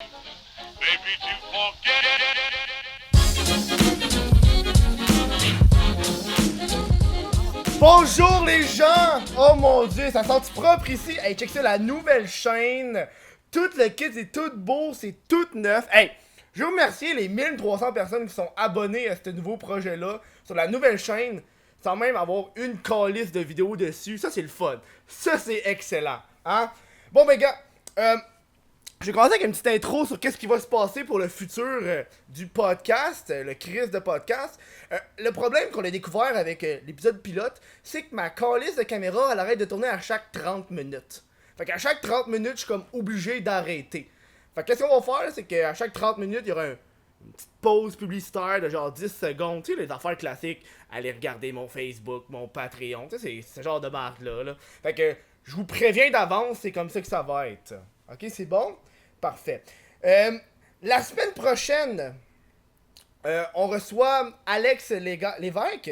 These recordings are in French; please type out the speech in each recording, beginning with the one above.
Maybe to forget. Bonjour les gens! Oh mon dieu, ça sent propre ici. Hey, check ça, la nouvelle chaîne. Tout le kit, c'est tout beau, c'est tout neuf. Hey, je veux remercier les 1300 personnes qui sont abonnées à ce nouveau projet-là sur la nouvelle chaîne, sans même avoir une calice de vidéos dessus. Ça, c'est le fun. Ça, c'est excellent. Hein? Bon, ben, gars, je vais commencer avec une petite intro sur qu'est-ce qui va se passer pour le futur du podcast, le Chris de podcast. Le problème qu'on a découvert avec l'épisode pilote, c'est que ma calice de caméra, elle arrête de tourner à chaque 30 minutes. Fait qu'à chaque 30 minutes, je suis comme obligé d'arrêter. Fait que qu'est-ce qu'on va faire, c'est qu'à chaque 30 minutes, il y aura une petite pause publicitaire de genre 10 secondes. Tu sais, les affaires classiques, aller regarder mon Facebook, mon Patreon, tu sais, c'est ce genre de marque-là. Là. Fait que je vous préviens d'avance, c'est comme ça que ça va être. Ok, c'est bon? Parfait. La semaine prochaine, on reçoit Alex Lévesque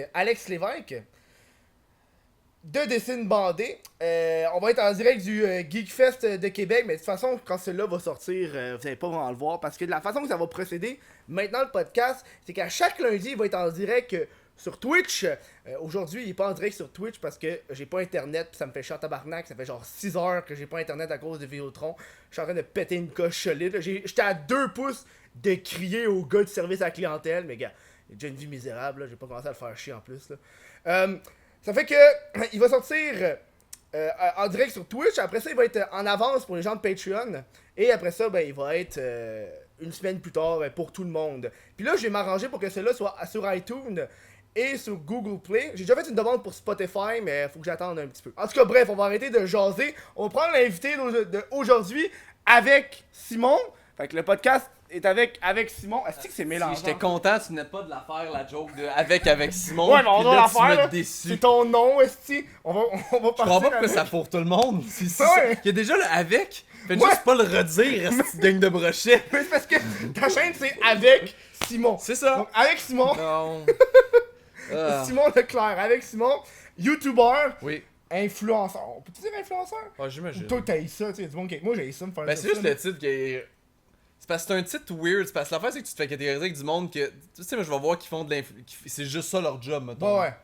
de Dessine Bandé. On va être en direct du Geekfest de Québec, mais de toute façon, quand celui-là va sortir, vous n'allez pas vraiment le voir, parce que de la façon que ça va procéder, maintenant le podcast, c'est qu'à chaque lundi, il va être en direct sur Twitch. Aujourd'hui, il est pas en direct sur Twitch parce que j'ai pas internet, pis ça me fait chier en tabarnak. Ça fait genre 6 heures que j'ai pas internet à cause de Vidéotron. Je suis en train de péter une coche solide. J'étais à 2 pouces de crier au gars du service à la clientèle, mais gars, j'ai déjà une vie misérable, là. J'ai pas commencé à le faire chier en plus. Là. Ça fait que il va sortir en direct sur Twitch. Après ça, il va être en avance pour les gens de Patreon. Et après ça, ben, il va être une semaine plus tard pour tout le monde. Puis là, je vais m'arranger pour que cela soit sur iTunes et sur Google Play. J'ai déjà fait une demande pour Spotify, mais faut que j'attende un petit peu. En tout cas, bref, on va arrêter de jaser. On va prendre l'invité d'aujourd'hui avec Simon. Fait que le podcast est avec Simon. Est-ce que c'est mélangeant? J'étais content, tu venais pas de la faire, la joke de avec Simon. Ouais, mais on puis va là, la tu faire, m'as là. déçu. C'est ton nom, esti. On va Je comprends partir pas pourquoi avec. ça fourre tout le monde. Ouais. Il y a déjà le avec. Faites Ouais. juste pas le redire, cette gang de brochet. Mais c'est parce que ta chaîne, c'est avec Simon. C'est ça. Donc, avec Simon. Non. Ah. Simon Leclerc. Avec Simon, YouTuber, Oui. influenceur. On peut-tu dire influenceur? Ah, j'imagine. Toi, t'as eu ça, tu sais. Du bon, moi, j'ai eu ça me faire Ben, ça, c'est juste ça, le titre qui est. C'est parce que c'est un titre weird. C'est parce que l'affaire, c'est que tu te fais catégoriser avec du monde que. Tu sais, moi, je vais voir qu'ils font de c'est juste ça leur job, mettons. Bah ouais.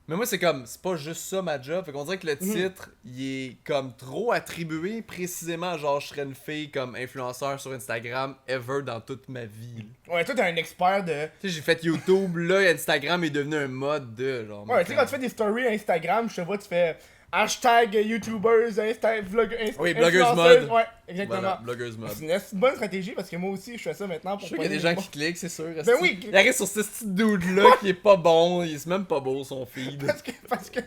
Mais moi, c'est comme, c'est pas juste ça ma job. Fait qu'on dirait que le titre, il est comme trop attribué précisément à genre, je serais une fille comme influenceur sur Instagram ever dans toute ma vie. Ouais, toi, t'es un expert de. Tu sais, j'ai fait YouTube, là, Instagram est devenu un mode de genre. Ouais, tu sais, quand tu fais des stories Instagram, je te vois, tu fais hashtag YouTubers, Oui, bloggers influenceuses. mode. Ouais, exactement. Voilà, blogueuse mode. C'est une bonne stratégie parce que moi aussi, je fais ça maintenant Je pour suis sûr qu'il y a des gens qui cliquent, c'est sûr. Ben oui. Il arrive sur ce petit dude-là qui est pas bon, il est même pas beau son feed. Parce que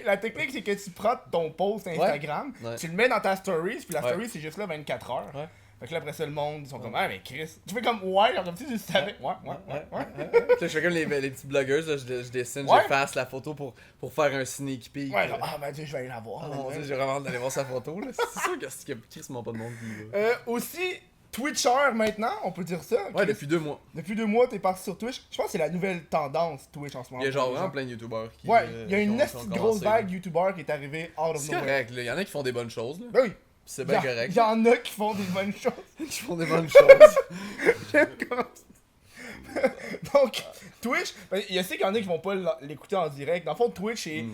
la technique, c'est que tu prends ton post Instagram, Ouais. tu le mets dans ta stories, puis la Ouais. story, c'est juste là 24 heures. Ouais. Fait que là, après ça, le monde, ils sont comme, ah, mais Chris. Tu fais comme, ouais, genre, comme si tu savais. Ouais. Puis là, je fais comme les petites blogueuses, là, je dessine, Ouais. j'efface la photo pour faire un sneak peek. Ouais, genre, ah, ben, Dieu, je vais aller la voir. Oh mon dieu, j'ai vraiment hâte d'aller voir sa photo là. C'est sûr qu'il y a Chris pas de monde qui va. Aussi, Twitcher maintenant, on peut dire ça. Ouais, Chris. depuis 2 mois. Depuis 2 mois, t'es parti sur Twitch. Je pense que c'est la nouvelle tendance Twitch en ce moment. Il y a genre pour les vraiment gens. plein de youtubeurs qui. Ouais, il y a une qui ont grosse commencé, vague là. YouTuber qui est arrivée out of C'est nowhere. correct, là. Il y en a qui font des bonnes choses, là. Ben oui. C'est bien correct. Il y en a qui font des bonnes choses. Qui font des bonnes choses. J'aime comment Donc, Twitch, ben, il y a ceux qu'il y en a qui vont pas l'écouter en direct. Dans le fond, Twitch est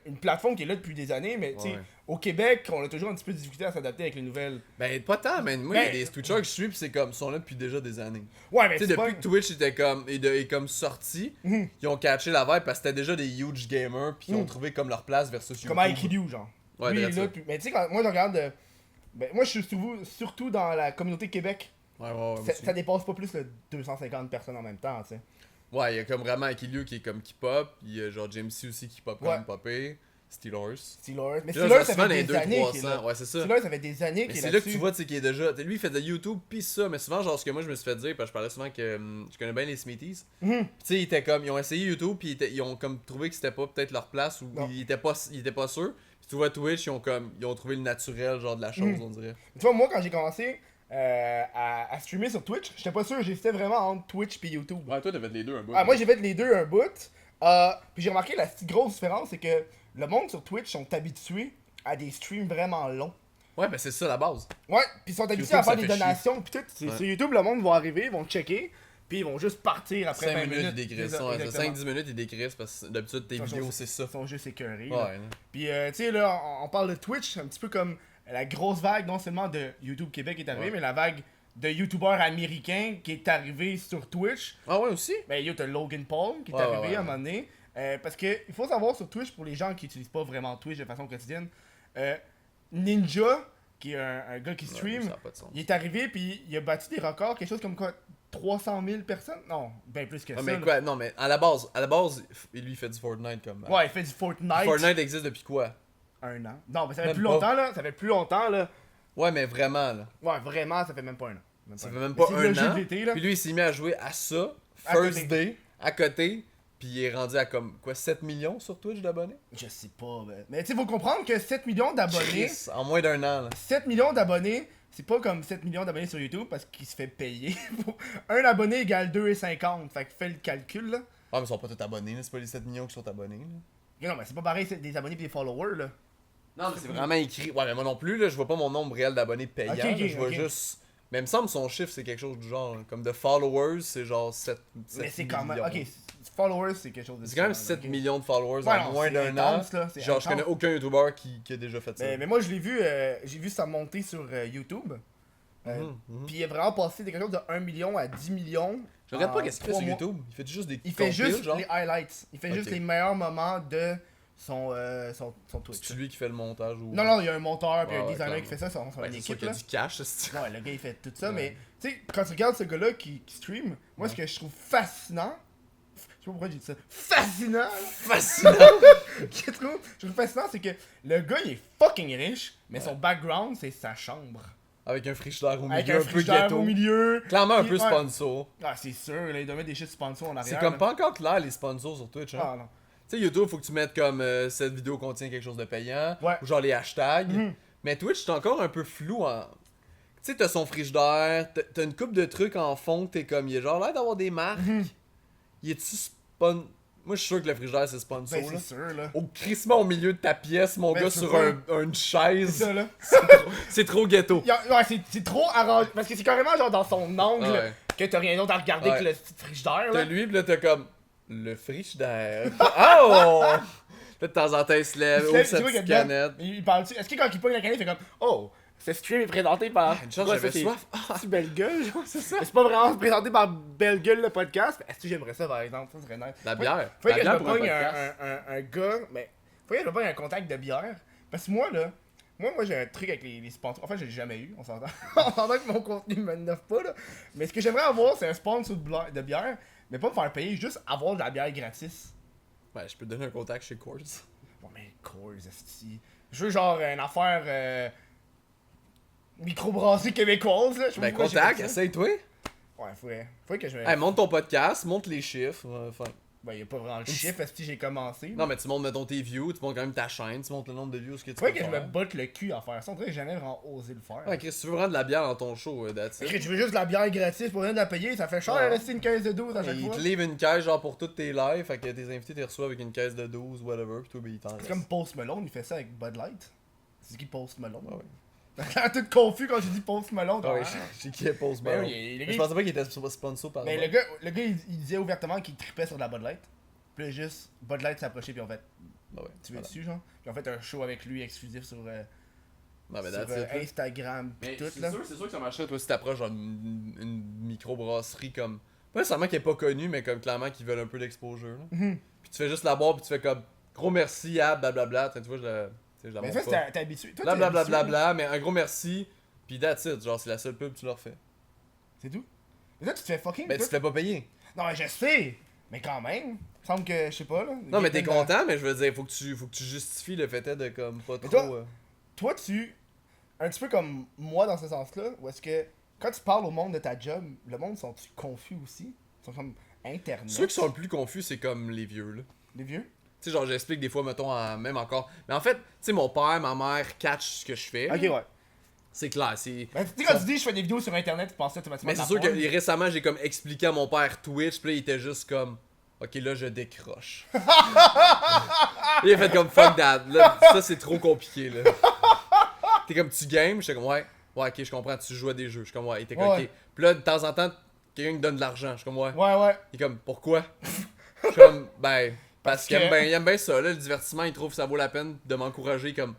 une plateforme qui est là depuis des années, mais tu sais, Ouais. au Québec, on a toujours un petit peu de difficulté à s'adapter avec les nouvelles. Ben, pas tant, mais moi, il y a Ben, des Twitchers que je suis, pis c'est comme, ils sont là depuis déjà des années. Ouais, mais Tu sais, c'est depuis pas... que Twitch était comme, est comme sorti, ils ont catché la vibe parce que c'était déjà des huge gamers, pis ils ont trouvé comme leur place versus YouTube. Comme Aikidu, genre. Ouais, Lui, il est direct là ça. depuis... Mais tu sais, quand moi, je regarde... Ben, moi, je suis surtout dans la communauté Québec. Ouais, moi aussi. Ça dépasse pas plus le 250 personnes en même temps, tu sais. Ouais, il y a comme vraiment Akilio qui est comme qui pop, il y a genre James C aussi qui pop comme Ouais. popé, Steelers. Steelers. Mais Puis là, Steelers, ça souvent, fait les des années 200-300, qu'il est là. ouais, c'est ça. Steelers, ça fait des années Mais qu'il est c'est là que là-dessus. tu vois, tu sais, qu'il est déjà. Lui, il fait de YouTube pis ça, mais souvent, genre, ce que moi je me suis fait dire, parce que je parlais souvent que je connais bien les Smithies. Mhm. Tu sais, ils étaient comme. Ils ont essayé YouTube pis ils ont comme trouvé que c'était pas peut-être leur place ou Non. ils étaient pas sûrs. Pis tu vois, Twitch, ils ont trouvé le naturel, genre, de la chose, on dirait. Tu vois, moi, quand j'ai commencé à streamer sur Twitch, j'étais pas sûr, j'hésitais vraiment entre Twitch et YouTube. Ouais, toi, t'as fait les deux un bout. Ah, moi, j'ai fait les deux un bout. Puis j'ai remarqué la petite grosse différence, c'est que le monde sur Twitch sont habitués à des streams vraiment longs. Ouais, ben c'est ça la base. Ouais, puis ils sont habitués YouTube, à faire ça des fait donations, pis tout. Ouais. Sur YouTube, le monde va arriver, ils vont checker, puis ils vont juste partir après 5 20 minutes, minutes. ils décrissent. C'est ça, Ouais, exactement. 5-10 minutes, ils décrissent parce que d'habitude, tes Ils sont vidéos, juste- c'est ça. Ils sont juste écœurés. Ouais, là. là. Puis, tu sais, là, on parle de Twitch, un petit peu comme la grosse vague, non seulement de YouTube Québec qui est arrivée, Ouais. mais la vague de YouTubeurs américains qui est arrivée sur Twitch. Ah ouais, aussi? Ben, yo, t'as Logan Paul qui est Ouais, arrivé ouais, à un ouais. moment donné. Parce que, il faut savoir sur Twitch, pour les gens qui utilisent pas vraiment Twitch de façon quotidienne, Ninja, qui est un gars qui Ouais, stream, ça a pas de sens. il est arrivé puis il a battu des records, quelque chose comme quoi 300 000 personnes? Non, ben plus que Ouais, ça. mais là. quoi, non, mais à la base, lui, il fait du Fortnite comme. Ouais, il fait du Fortnite. Fortnite existe depuis quoi? Un an. Non, mais ça fait Même plus pas. longtemps, là. Ça fait plus longtemps, là. Ouais, mais vraiment, là. Ouais, vraiment, ça fait même pas un an. Ça un fait an. même Mais pas c'est un le jeu an. de l'été, là. Puis lui, il s'est mis à jouer à ça, À First côté. Day, à côté. Puis il est rendu à comme, quoi, 7 millions sur Twitch d'abonnés? Je sais pas, ben. Mais tu sais, faut comprendre que 7 millions d'abonnés. Chris, en moins d'un an, là. 7 millions d'abonnés, c'est pas comme 7 millions d'abonnés sur YouTube parce qu'il se fait payer. Un abonné égale 2,50. Fait que fais le calcul, là. Ah, mais ils sont pas tous abonnés, là. C'est pas les 7 millions qui sont abonnés, là. Mais non, mais c'est pas pareil, c'est des abonnés pis des followers, là. Non, mais c'est vraiment écrit. Ouais, mais moi non plus, là, je vois pas mon nombre réel d'abonnés payants. Ok, là, ok, je vois ok. juste. Mais il me semble que son chiffre, c'est quelque chose du genre. Là. Comme de followers, c'est genre 7 Mais c'est quand même. millions. Ok, followers, c'est quelque chose de C'est quand même différent, 7 ok. millions de followers Ouais, en non, moins c'est d'un an. intense, là, c'est Genre, je connais intense. aucun YouTuber qui a déjà fait ça. Mais moi, je l'ai vu, j'ai vu ça monter sur YouTube. Puis il est vraiment passé de quelque chose de 1 million à 10 millions. Je regarde en pas qu'est-ce qu'il fait 3 sur mois. YouTube. Il fait juste des Il fait compiles, juste genre. les highlights. Il fait juste Ok. les meilleurs moments de son Twitch. C'est lui qui fait le montage ou. Non, non, il y a un monteur puis Ouais, un ouais, designer qui clairement. fait ça, son Ouais, c'est sûr équipe. qu'il y Là. a du cash, c'est. Ouais, le gars il fait tout ça, Ouais. mais tu sais, quand tu regardes ce gars-là qui stream, moi ce que je trouve fascinant, je sais pas pourquoi j'ai dit ça, fascinant, Fascinant! je trouve fascinant, c'est que le gars il est fucking riche, mais son background c'est sa chambre. Avec un frigidaire au Avec milieu, un un peu frigidaire ghetto. au milieu. Clairement un Puis, peu ouais. sponsor. Ah, c'est sûr, là, il doit mettre des shit sponsors en arrière. C'est comme là. pas encore clair les sponsors sur Twitch. Hein. Ah non. Tu sais, YouTube, faut que tu mettes comme cette vidéo contient quelque chose de payant. Ouais. Ou genre les hashtags. Mhm. Mais Twitch, c'est encore un peu flou en. Tu sais, t'as son frigidaire, t'as une coupe de trucs en fond, t'es comme, il est genre l'air d'avoir des marques. Mhm. Il est-tu spon. Moi, je suis sûr que le frigidaire, c'est sponsor. Ben là. c'est sûr là. Au crissement au milieu de ta pièce, mon Ben, gars, tu sur peux une C'est chaise. ça là. C'est trop ghetto. Ouais, c'est trop arrangé. Parce que c'est carrément genre dans son angle Ouais. que t'as rien d'autre à regarder Ouais. que le petit frigidaire T'as là. lui, pis là, t'as comme. Le frigidaire. Oh! Là, de temps en temps, il se lève, Il se ouvre lève, sa tu vois petite qu'il y a dedans. canette. Il parle-tu? Est-ce que quand il pogne la canette, il fait comme Oh, ce stream est présenté par. Une chance, Ouais, j'avais ça, c'est- soif. C'est Belle Gueule, genre, c'est ça. C'est pas vraiment présenté par Belle Gueule le podcast. Est-ce que j'aimerais ça par exemple? Ça serait nice. La bière. Faut La que je bière me pour un pogne podcast. un gars. Mais faut que je me pogne un contact de bière. Parce que moi là. Moi j'ai un truc avec les sponsors. Enfin, je l'ai jamais eu, on s'entend. On s'entend que mon contenu me neuf pas là. Mais ce que j'aimerais avoir, c'est un sponsor de bière. Mais pas me faire payer, juste avoir de la bière gratis. Ouais, je peux te donner un contact chez Coors. Bon, mais Coors, esti. Je veux genre une affaire microbrasserie québécoise, là. Je sais pas Ben, pourquoi j'ai contact, fait ça. essaye-toi. Ouais, faudrait que je me. Hey, monte ton podcast, monte les chiffres. Enfin. Ben, y'a pas vraiment le chiffre, esti, j'ai commencé. Non, mais tu montes, mettons, tes views, tu montes quand même ta chaîne, tu montes le nombre de views que tu Faudrait peux que je me faire. botte le cul à faire ça. On dirait que j'ai jamais vraiment osé le faire. Ouais, Chris, tu veux vraiment de la bière dans ton show, that's it. Écoute, je veux juste de la bière gratis pour rien de la payer, ça fait cher, Ouais. rester une caisse de 12 à chaque Il fois. te livre une caisse genre pour toutes tes lives, fait que tes invités t'es reçois avec une caisse de 12, whatever, pis toi, ben, il t'en C'est reste. comme Post Malone, il fait ça avec Bud Light. C'est qui Post Malone? Ah ouais. T'as tout confus quand j'ai dit Post Malone. Ah ouais, ah. j'ai qui est Post Ben Malone. oui, le Mais je gars, pensais pas qu'il était sponsor par mais là. le gars il disait ouvertement qu'il tripait sur de la Bud Light. Puis là, juste, Bud Light s'est approché, puis en fait, Bah ouais, tu veux voilà. dessus, genre? Puis en fait, un show avec lui exclusif sur, Non, mais sur, that's it, là. Instagram, pis Mais tout, c'est là. sûr que ça marcherait, toi, si t'approches genre une microbrasserie comme. Pas nécessairement qui est pas connue, mais comme clairement qui veulent un peu d'exposure. Là. Mhm. Puis tu fais juste la boire, puis tu fais comme gros merci à blablabla. Tu vois, je la Mais montre ça, pas. t'es habitué. Toi, t'es habitué, Blablabla, mais un gros merci, puis that's it. Genre, c'est la seule pub que tu leur fais. C'est tout? Mais là, tu te fais fucking. Ben, tu toi- te fais pas payer. Non, mais je sais! Mais quand même, il semble que, je sais pas, là. Non, mais t'es Gaten, content, mais je veux dire, faut que tu justifies le fait de comme pas Mais trop. toi- Toi, un petit peu comme moi dans ce sens-là, où est-ce que quand tu parles au monde de ta job, le monde sont-tu confus aussi? Ils sont comme Internet. Ceux qui sont le plus confus, c'est comme les vieux, là. Les vieux? Tu sais, genre, j'explique des fois, mettons, même encore. Mais en fait, tu sais, mon père, ma mère catch ce que je fais. Ok, ouais. C'est clair, c'est. Ben, tu sais, quand tu dis je fais des vidéos sur Internet, tu penses automatiquement Mais à c'est la sûr que porn. récemment, j'ai comme expliqué à mon père Twitch, puis là, il était juste comme. Ok, là, je décroche. il a fait comme fuck that. Là, ça, c'est trop compliqué, là. T'es comme, tu games? J'étais comme, ouais, ok, je comprends, tu joues à des jeux. Je suis comme, ouais, il était comme, Ouais. ok. Puis là, de temps en temps, quelqu'un qui donne de l'argent. Je suis comme, ouais. Ouais. Il est comme, pourquoi? Je suis comme, ben, parce qu'il que- aime bien ça, là, le divertissement, il trouve que ça vaut la peine de m'encourager, comme,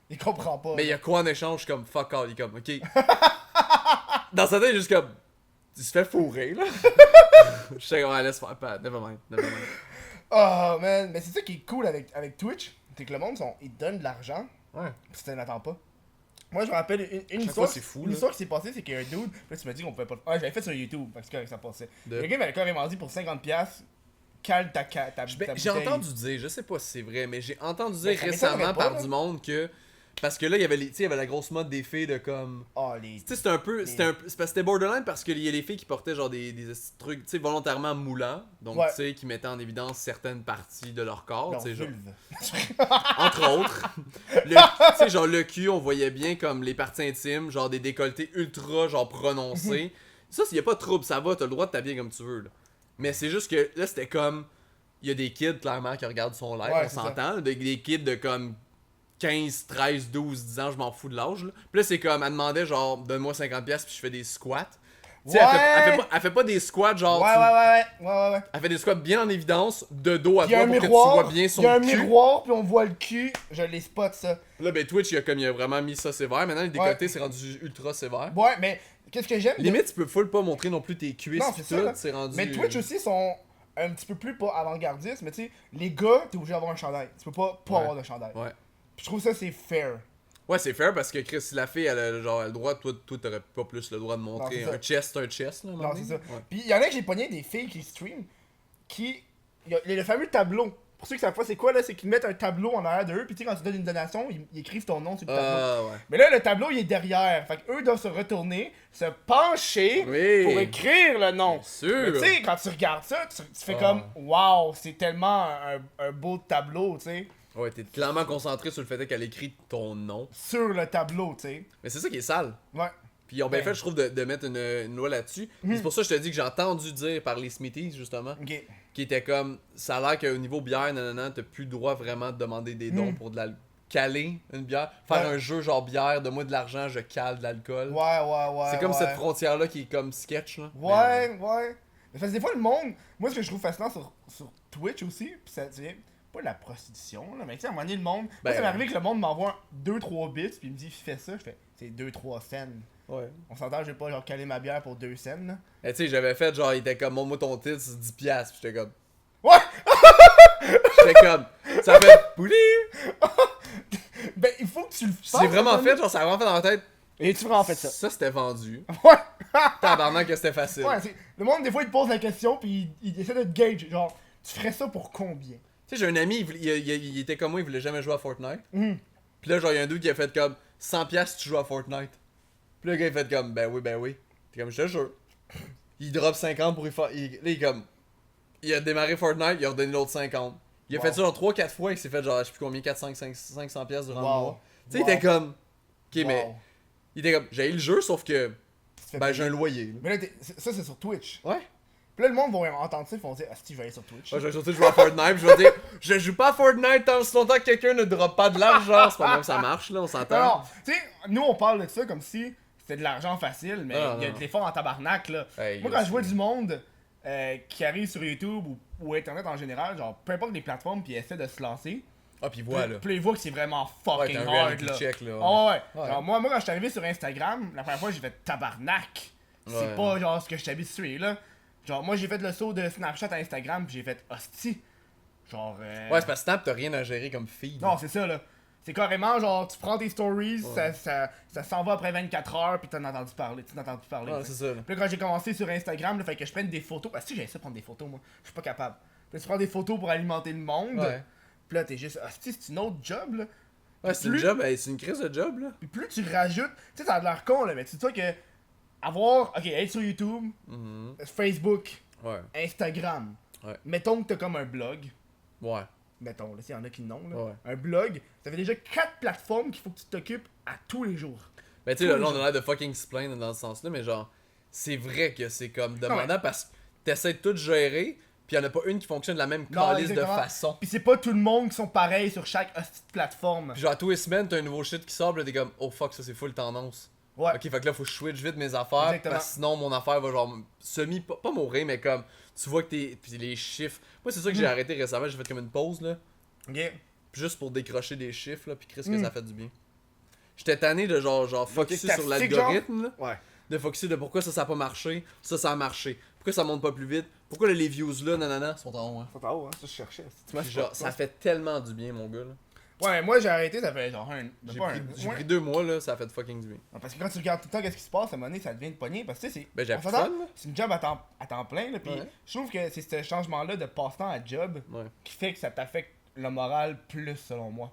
Il comprend pas. Mais il y là. a quoi en échange? Je suis comme, fuck all, il est comme, ok. Dans sa tête, il est juste comme, tu te fais fourrer, là. Je sais comme, ouais, laisse faire, pas, never mind. Oh man, mais c'est ça qui est cool avec Twitch, c'est que le monde, ils te donnent de l'argent, Ouais. pis tu n'attends pas. Moi, je me rappelle une Chaque histoire, fois, c'est fou, une là. histoire qui s'est passée, c'est qu'il y a un dude, là tu m'as dit qu'on pouvait pas le faire. Ouais, j'avais fait sur YouTube, parce que ça passait. De- Le gars m'avait carrément dit pour 50$, cale ta J'ai bouteille. entendu dire, je sais pas si c'est vrai, mais j'ai entendu Mais dire ça m'étonnerait récemment pas, par là. du monde que. Parce que là, il y avait la grosse mode des filles de comme. Oh, les... Tu sais, c'était un peu. C'est parce que c'était borderline parce qu'il y a les filles qui portaient genre des trucs, tu sais, volontairement moulants. Donc, Ouais. tu sais, qui mettaient en évidence certaines parties de leur corps. leur Tu sais, genre. vulve. Entre autres. Tu sais, genre le cul, on voyait bien comme les parties intimes, genre des décolletés ultra, genre prononcés. Ça, s'il y a pas de trouble, ça va, t'as le droit de t'habiller comme tu veux, là. Mais c'est juste que là, c'était comme. Il y a des kids, clairement, qui regardent son live, Ouais, on c'est s'entend. là, des kids de comme 15, 13, 12, 10 ans, je m'en fous de l'âge. Là. Puis là, c'est comme, elle demandait genre, donne-moi 50$ puis je fais des squats. Tu sais, elle fait pas des squats genre. Ouais. Elle fait des squats bien en évidence, de dos à Il y a toi un pour que tu miroir, vois bien son il y a un cul. miroir, puis on voit le cul, je les spot ça. Là, ben Twitch, il a vraiment mis ça sévère. Maintenant, le décolleté, c'est rendu ultra sévère. Ouais, mais qu'est-ce que j'aime? Limite, tu peux full pas montrer non plus tes cuisses. Non, pis c'est ça, tout, là. c'est rendu. Mais Twitch aussi sont un petit peu plus pas avant-gardistes, mais tu sais, les gars, t'es obligé d'avoir un chandail. Tu peux pas Ouais. avoir de chandail. Ouais. Puis je trouve ça c'est fair. Ouais, c'est fair parce que Chris, si la fille, elle a genre le droit, toi t'aurais pas plus le droit de montrer Non, c'est un chest, là, à un moment Non, c'est donné. ça. Ouais. Puis il y en a que j'ai pogné des filles qui stream qui. Il y a le fameux tableau. Pour ceux qui savent pas c'est quoi là, c'est qu'ils mettent un tableau en arrière d'eux, puis tu sais, quand tu donnes une donation, ils écrivent ton nom sur le tableau. Ouais. Mais là, le tableau il est derrière. Fait qu'eux doivent se retourner, se pencher Oui. pour écrire le nom. Bien sûr. Mais tu sais, quand tu regardes ça, tu fais Ah. comme waouh, c'est tellement un beau tableau, tu sais. Ouais, t'es clairement concentré sur le fait qu'elle écrit ton nom. Sur le tableau, tu sais. Mais c'est ça qui est sale. Ouais. Puis ils ont bien Ouais. fait, je trouve, de mettre une loi là-dessus. Puis c'est pour ça que je te dis que j'ai entendu dire par les Smithies, justement, Ok. qui était comme, ça a l'air qu'au niveau bière, nanana, t'as plus le droit vraiment de demander des dons pour de la caler une bière. Faire Ouais. un jeu genre bière, donne-moi de l'argent, je cale de l'alcool. Ouais. C'est comme ouais. cette frontière-là qui est comme sketch, là. Ouais. Mais parce que des fois, le monde. Moi, ce que je trouve fascinant sur Twitch aussi, pis ça, tu sais, pas de la prostitution, là, mais tu sais, à un moment donné, le monde. Ben, moi, ça m'est arrivé que le monde m'envoie 2-3 bits, puis il me dit, fais ça. Je fais, c'est 2-3 cents. Ouais. On s'entend, je vais pas genre caler ma bière pour 2 cents, là. Et tu sais, j'avais fait genre, il était comme, montre-moi ton titre, c'est 10$. Puis j'étais comme, Ouais! j'étais comme, ça fait poulie! Ben, il faut que tu le fasses. J'ai vraiment là. fait, genre, ça a vraiment fait dans ma tête. Et tu vraiment fait ça. Ça, c'était vendu. Ouais! Tabarnak que c'était facile. Ouais, le monde, des fois, il te pose la question, puis il essaie de te gauge. Genre, tu ferais ça pour combien? Tu sais, j'ai un ami, il était comme moi, il voulait jamais jouer à Fortnite. Mhm. Puis là, genre, il y a un dude qui a fait comme 100$ si tu joues à Fortnite. Puis le gars, il fait comme, ben oui. T'es comme, je te jure. Il drop 50 pour y faire. Là, il est comme. Il a démarré Fortnite, il a redonné l'autre 50. Il a Wow. fait ça genre 3-4 fois, il s'est fait genre, je sais plus combien, 500$ durant le Wow. mois. Tu sais, Wow. il était comme. Ok, Wow. mais. Il était comme, j'ai eu le jeu, sauf que. Tu te fais Ben, payer. j'ai un loyer. là. Mais là, ça, c'est sur Twitch. Ouais. Puis là, le monde va entendre ça, ils vont dire, ah, si, je vais aller sur Twitch. Moi, je vais surtout jouer à Fortnite, puis je vais dire, je joue pas à Fortnite tant si longtemps que quelqu'un ne drop pas de l'argent. C'est pas même ça marche, là, on s'entend. Non, tu sais, nous, on parle de ça comme si c'était de l'argent facile, mais Non, il y a non. de l'effort en tabarnak, là. Hey, Moi, là, quand je vois c'est- du monde qui arrive sur YouTube ou Internet en général, genre, peu importe les plateformes, puis essaie de se lancer, Ah, puis voilà. puis là, ils voient que c'est vraiment Ouais, fucking t'as un hard, reality là. check, là. Ah ouais. Ouais. Genre, moi, quand je suis arrivé sur Instagram, la première fois, j'ai fait tabarnak. C'est Ouais. pas genre ce que je suis habitué, là. Genre, moi, j'ai fait le saut de Snapchat à Instagram, puis j'ai fait hostie. Genre. Ouais, c'est parce que Snap, t'as rien à gérer comme feed. Non, c'est ça, là. C'est carrément genre, tu prends tes stories, ça s'en va après 24 heures, puis t'en as entendu parler. Tu n'as entendu parler. Ouais, fait. c'est ça, là. Puis là, quand j'ai commencé sur Instagram, il fallait que je prenne des photos. Ah, si, j'avais ça prendre des photos, moi. Je suis pas capable. Puis là, tu prends des photos pour alimenter le monde. Ouais. Puis là, t'es juste, ah, c'est une autre job, là. Ouais, c'est une Plus- job, hey, c'est une crise de job, là. Puis plus tu rajoutes, tu sais, ça a l'air con, là, mais tu sais que avoir, ok, être sur YouTube, Mhm. Facebook, Ouais. Instagram, Ouais. mettons que t'as comme un blog, Ouais. mettons, là, s'il y en a qui n'ont, là, Ouais. un blog, ça fait déjà 4 plateformes qu'il faut que tu t'occupes à tous les jours. Mais tu sais, Tous là, les on jours. a l'air de fucking se plaindre dans ce sens-là, mais genre, c'est vrai que c'est comme demandant parce que t'essaies de tout gérer, Puis y'en a pas une qui fonctionne de la même Non, calice de exactement. façon. Pis c'est pas tout le monde qui sont pareils sur chaque hostie de plateforme. Puis genre, tous les semaines, t'as un nouveau shit qui sort, pis là, t'es comme, oh fuck, ça c'est full tendance. Ouais. Ok, fait que là, faut que je switch vite mes affaires, Exactement. parce que sinon, mon affaire va genre pas mourir, mais comme, tu vois que t'es. Puis les chiffres. Moi, c'est ça que j'ai arrêté récemment, j'ai fait comme une pause, là. Ok. Juste pour décrocher des chiffres, là, pis Chris, que ça fait du bien. J'étais tanné de genre focusser sur statistique, l'algorithme, là. Ouais. De focusser de pourquoi ça a pas marché, ça a marché. Pourquoi ça monte pas plus vite, pourquoi les views là, nanana, sont en haut, hein. Faut en haut, hein, ça je cherchais. Puis genre, ça fait tellement du bien, mon gars, là. Ouais, moi j'ai arrêté, ça fait genre J'ai pris 2 mois, là, ça a fait fucking du bien. Parce que quand tu regardes tout le temps qu'est-ce qui se passe, à un moment donné, ça devient une poignée. Parce que tu sais, c'est. Ben, j'ai on appris s'entend, fun, là. c'est une job à temps plein, là. Puis Ouais. je trouve que c'est ce changement-là de passe-temps à job Ouais. qui fait que ça t'affecte le moral plus, selon moi.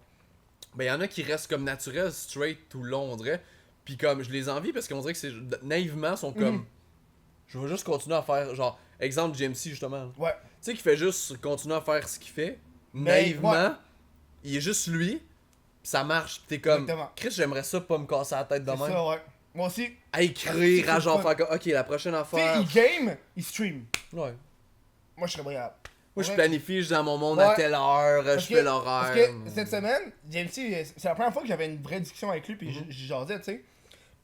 Ben, y'en a qui restent comme naturels, straight, tout le long, on dirait. Puis comme, je les envie parce qu'on dirait que c'est naïvement, sont comme. Je vais juste continuer à faire, genre, exemple JMC justement. Tu Ouais. sais, qui fait juste continuer à faire ce qu'il fait. Mais, Naïvement, ouais. il est juste lui. Pis ça marche. Pis t'es comme, Exactement. Chris, j'aimerais ça pas me casser la tête de C'est même. ça, ouais. Moi aussi. À écrire, C'est à genre fun. faire comme, ok, la prochaine Tu sais, affaire. il game, il stream. Ouais. Moi, je serais brillable. Moi, je Ouais. planifie, je suis dans mon monde Ouais. à telle heure, Parce je que- fais l'horaire. Parce que cette semaine, JMC, c'est la première fois que j'avais une vraie discussion avec lui, puis Mhm. j'y jasais, tu sais.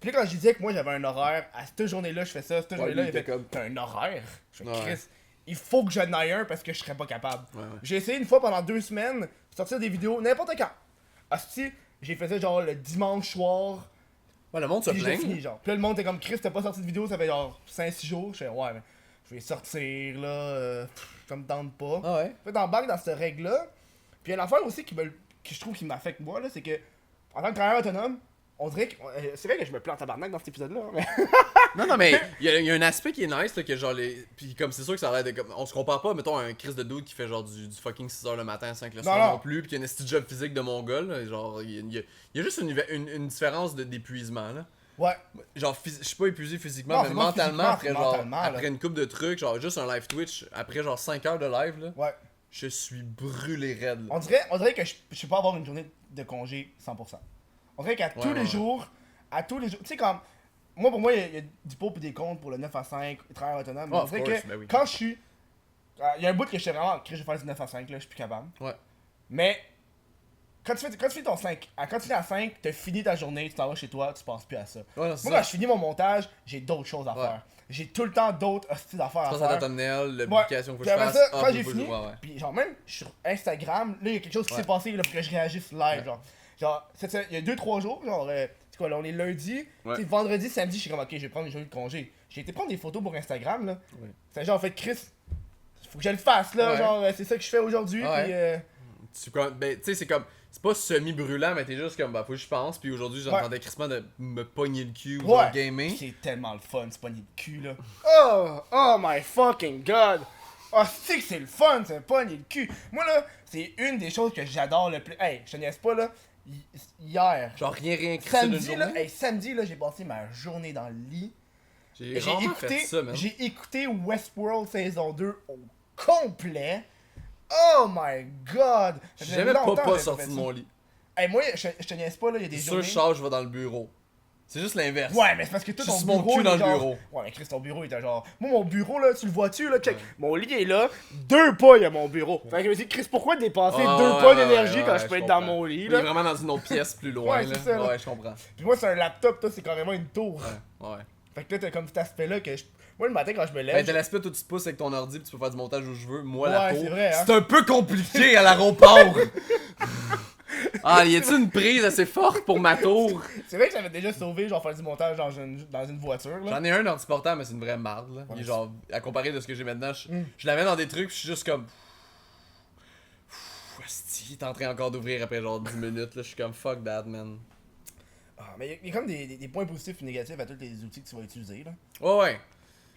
Puis là, quand je disais que moi j'avais un horaire, à cette journée-là, je fais ça, cette journée-là, lui, il fait il était comme- t'as un horaire? Je fais Ouais. Chris, il faut que j'en aille un parce que je serais pas capable. Ouais, ouais. J'ai essayé une fois pendant 2 semaines, sortir des vidéos n'importe quand. Asti, j'ai fait ça genre le dimanche soir, Ouais, le monde se puis j'ai plaint. fini genre. Puis là, le monde était comme Chris, t'as pas sorti de vidéo, ça fait genre 5-6 jours. Je fais ouais, mais je vais sortir là, ça me tente pas. Ah ouais. En fait, embarque dans cette règle-là. Puis il y a une affaire aussi que je trouve qui m'affecte moi, là, c'est que en tant que travailleur autonome, on dirait que. C'est vrai que je me plante en tabarnak dans cet épisode-là, hein, mais. Non, mais il y a un aspect qui est nice, là, que genre les. Puis comme c'est sûr que ça a l'air de. Comme... On se compare pas, mettons, à un Chris de dude qui fait genre du fucking 6h le matin, 5 le soir Non. non plus, pis qui a une esti job physique de mongol, là, genre, il y a juste une différence d'épuisement, là. Ouais. Genre, je suis pas épuisé physiquement, Non, mais c'est pas mentalement, physiquement, après, c'est genre, mentalement, là. après une coupe de trucs, genre, juste un live Twitch, après genre 5 heures de live, là, Ouais. je suis brûlé raide, là. On dirait que je peux pas avoir une journée de congé 100%. On dirait qu'à tous les jours, tu sais, comme. Moi, pour moi, il y a du pot et des comptes pour le 9 à 5, travailleur autonome. Mais Oh, on of dirait course, que ben oui. quand je suis. Il y a un bout que j'étais vraiment. Je vais faire du 9 à 5, là, je suis plus capable. Ouais. Mais. Quand tu finis ton 5, quand tu finis à 5, t'as fini ta journée, tu t'en vas chez toi, tu penses plus à ça. Ouais, non, c'est Moi, quand ça. je finis mon montage, j'ai d'autres choses à Ouais. faire. J'ai tout le temps d'autres hosties d'affaires Je à pense à faire. ta thumbnail, Ouais. l'application qu'il faut Puis que je après fasse. ça, Ah, quand faut- j'ai faut- fini, ouais, ouais. puis genre même sur Instagram, là il y a quelque chose qui Ouais. s'est passé, là faut que je réagisse live, Ouais. genre il y a 2-3 jours, genre c'est quoi là, on est lundi, Ouais. tu sais, vendredi, samedi, je suis comme ok, je vais prendre une journée de congé. J'ai été prendre des photos pour Instagram là. Ouais. C'est genre en fait Chris, faut que je le fasse là, Ouais. genre c'est ça que je fais aujourd'hui, Ouais. puis Ben, tu sais, c'est comme. C'est pas semi-brûlant, mais t'es juste comme, bah, faut que je pense. Puis aujourd'hui, j'entendais crissement de me pogner le cul ou ouais. genre gamer. C'est tellement le fun, c'est pogner le cul là. Oh my fucking god. Oh, c'est que c'est le fun, c'est pogner le cul. Moi là, c'est une des choses que j'adore le plus. Hey, je te niaise pas là. Hier, Genre rien crissé d'une samedi là, journée. samedi là, j'ai passé ma journée dans le lit. J'ai Et rarement fait ça, man. j'ai écouté Westworld saison 2 au complet. Oh my god. Ça J'ai faisait jamais longtemps que pas j'avais sorti fait de ça. mon lit. Hey, moi, je te niaise pas là, il y a des C'est sûr, journées. je sors, je vais dans le bureau. C'est juste l'inverse. Ouais, mais c'est parce que toi, Je ton suis mon bureau, cul il dans est le genre... bureau. Ouais, mais Chris, ton bureau, il était genre... Moi, mon bureau, là, tu le vois-tu, là, check. Mon lit est là, 2 pas, il y a mon bureau. Fait que je me dis, Chris, pourquoi dépenser 2 Ah, pas ouais, d'énergie ouais, quand ouais, je peux je être dans comprends. mon lit, Il est là? vraiment dans une autre pièce plus loin, Ouais, là. c'est ça, là. Ouais, je comprends. Puis moi, c'est un laptop, toi, c'est carrément une tour. Ouais, ouais. Fait que là, t'as comme cet aspect-là que... Moi, le matin, quand je me lève... Ben, t'as l'aspect où tu te pousses avec ton ordi pis tu peux faire du montage où je veux. Moi, Ouais, la tour. c'est vrai, hein. C'est un peu compliqué à l'aéroport. Ah, y a-tu une prise assez forte pour ma tour? C'est vrai que j'avais déjà sauvé, genre, faire du montage dans une voiture, là. J'en ai un ordi portable, mais c'est une vraie marde, là. Il Ouais, est genre, à comparer de ce que j'ai maintenant, je l'amène dans des trucs pis je suis juste comme. Asti, t'es en train encore d'ouvrir après genre 10 minutes, là. Je suis comme fuck that, man. Ah, mais il y a comme des points positifs et négatifs à tous les outils que tu vas utiliser, là. Ouais, ouais.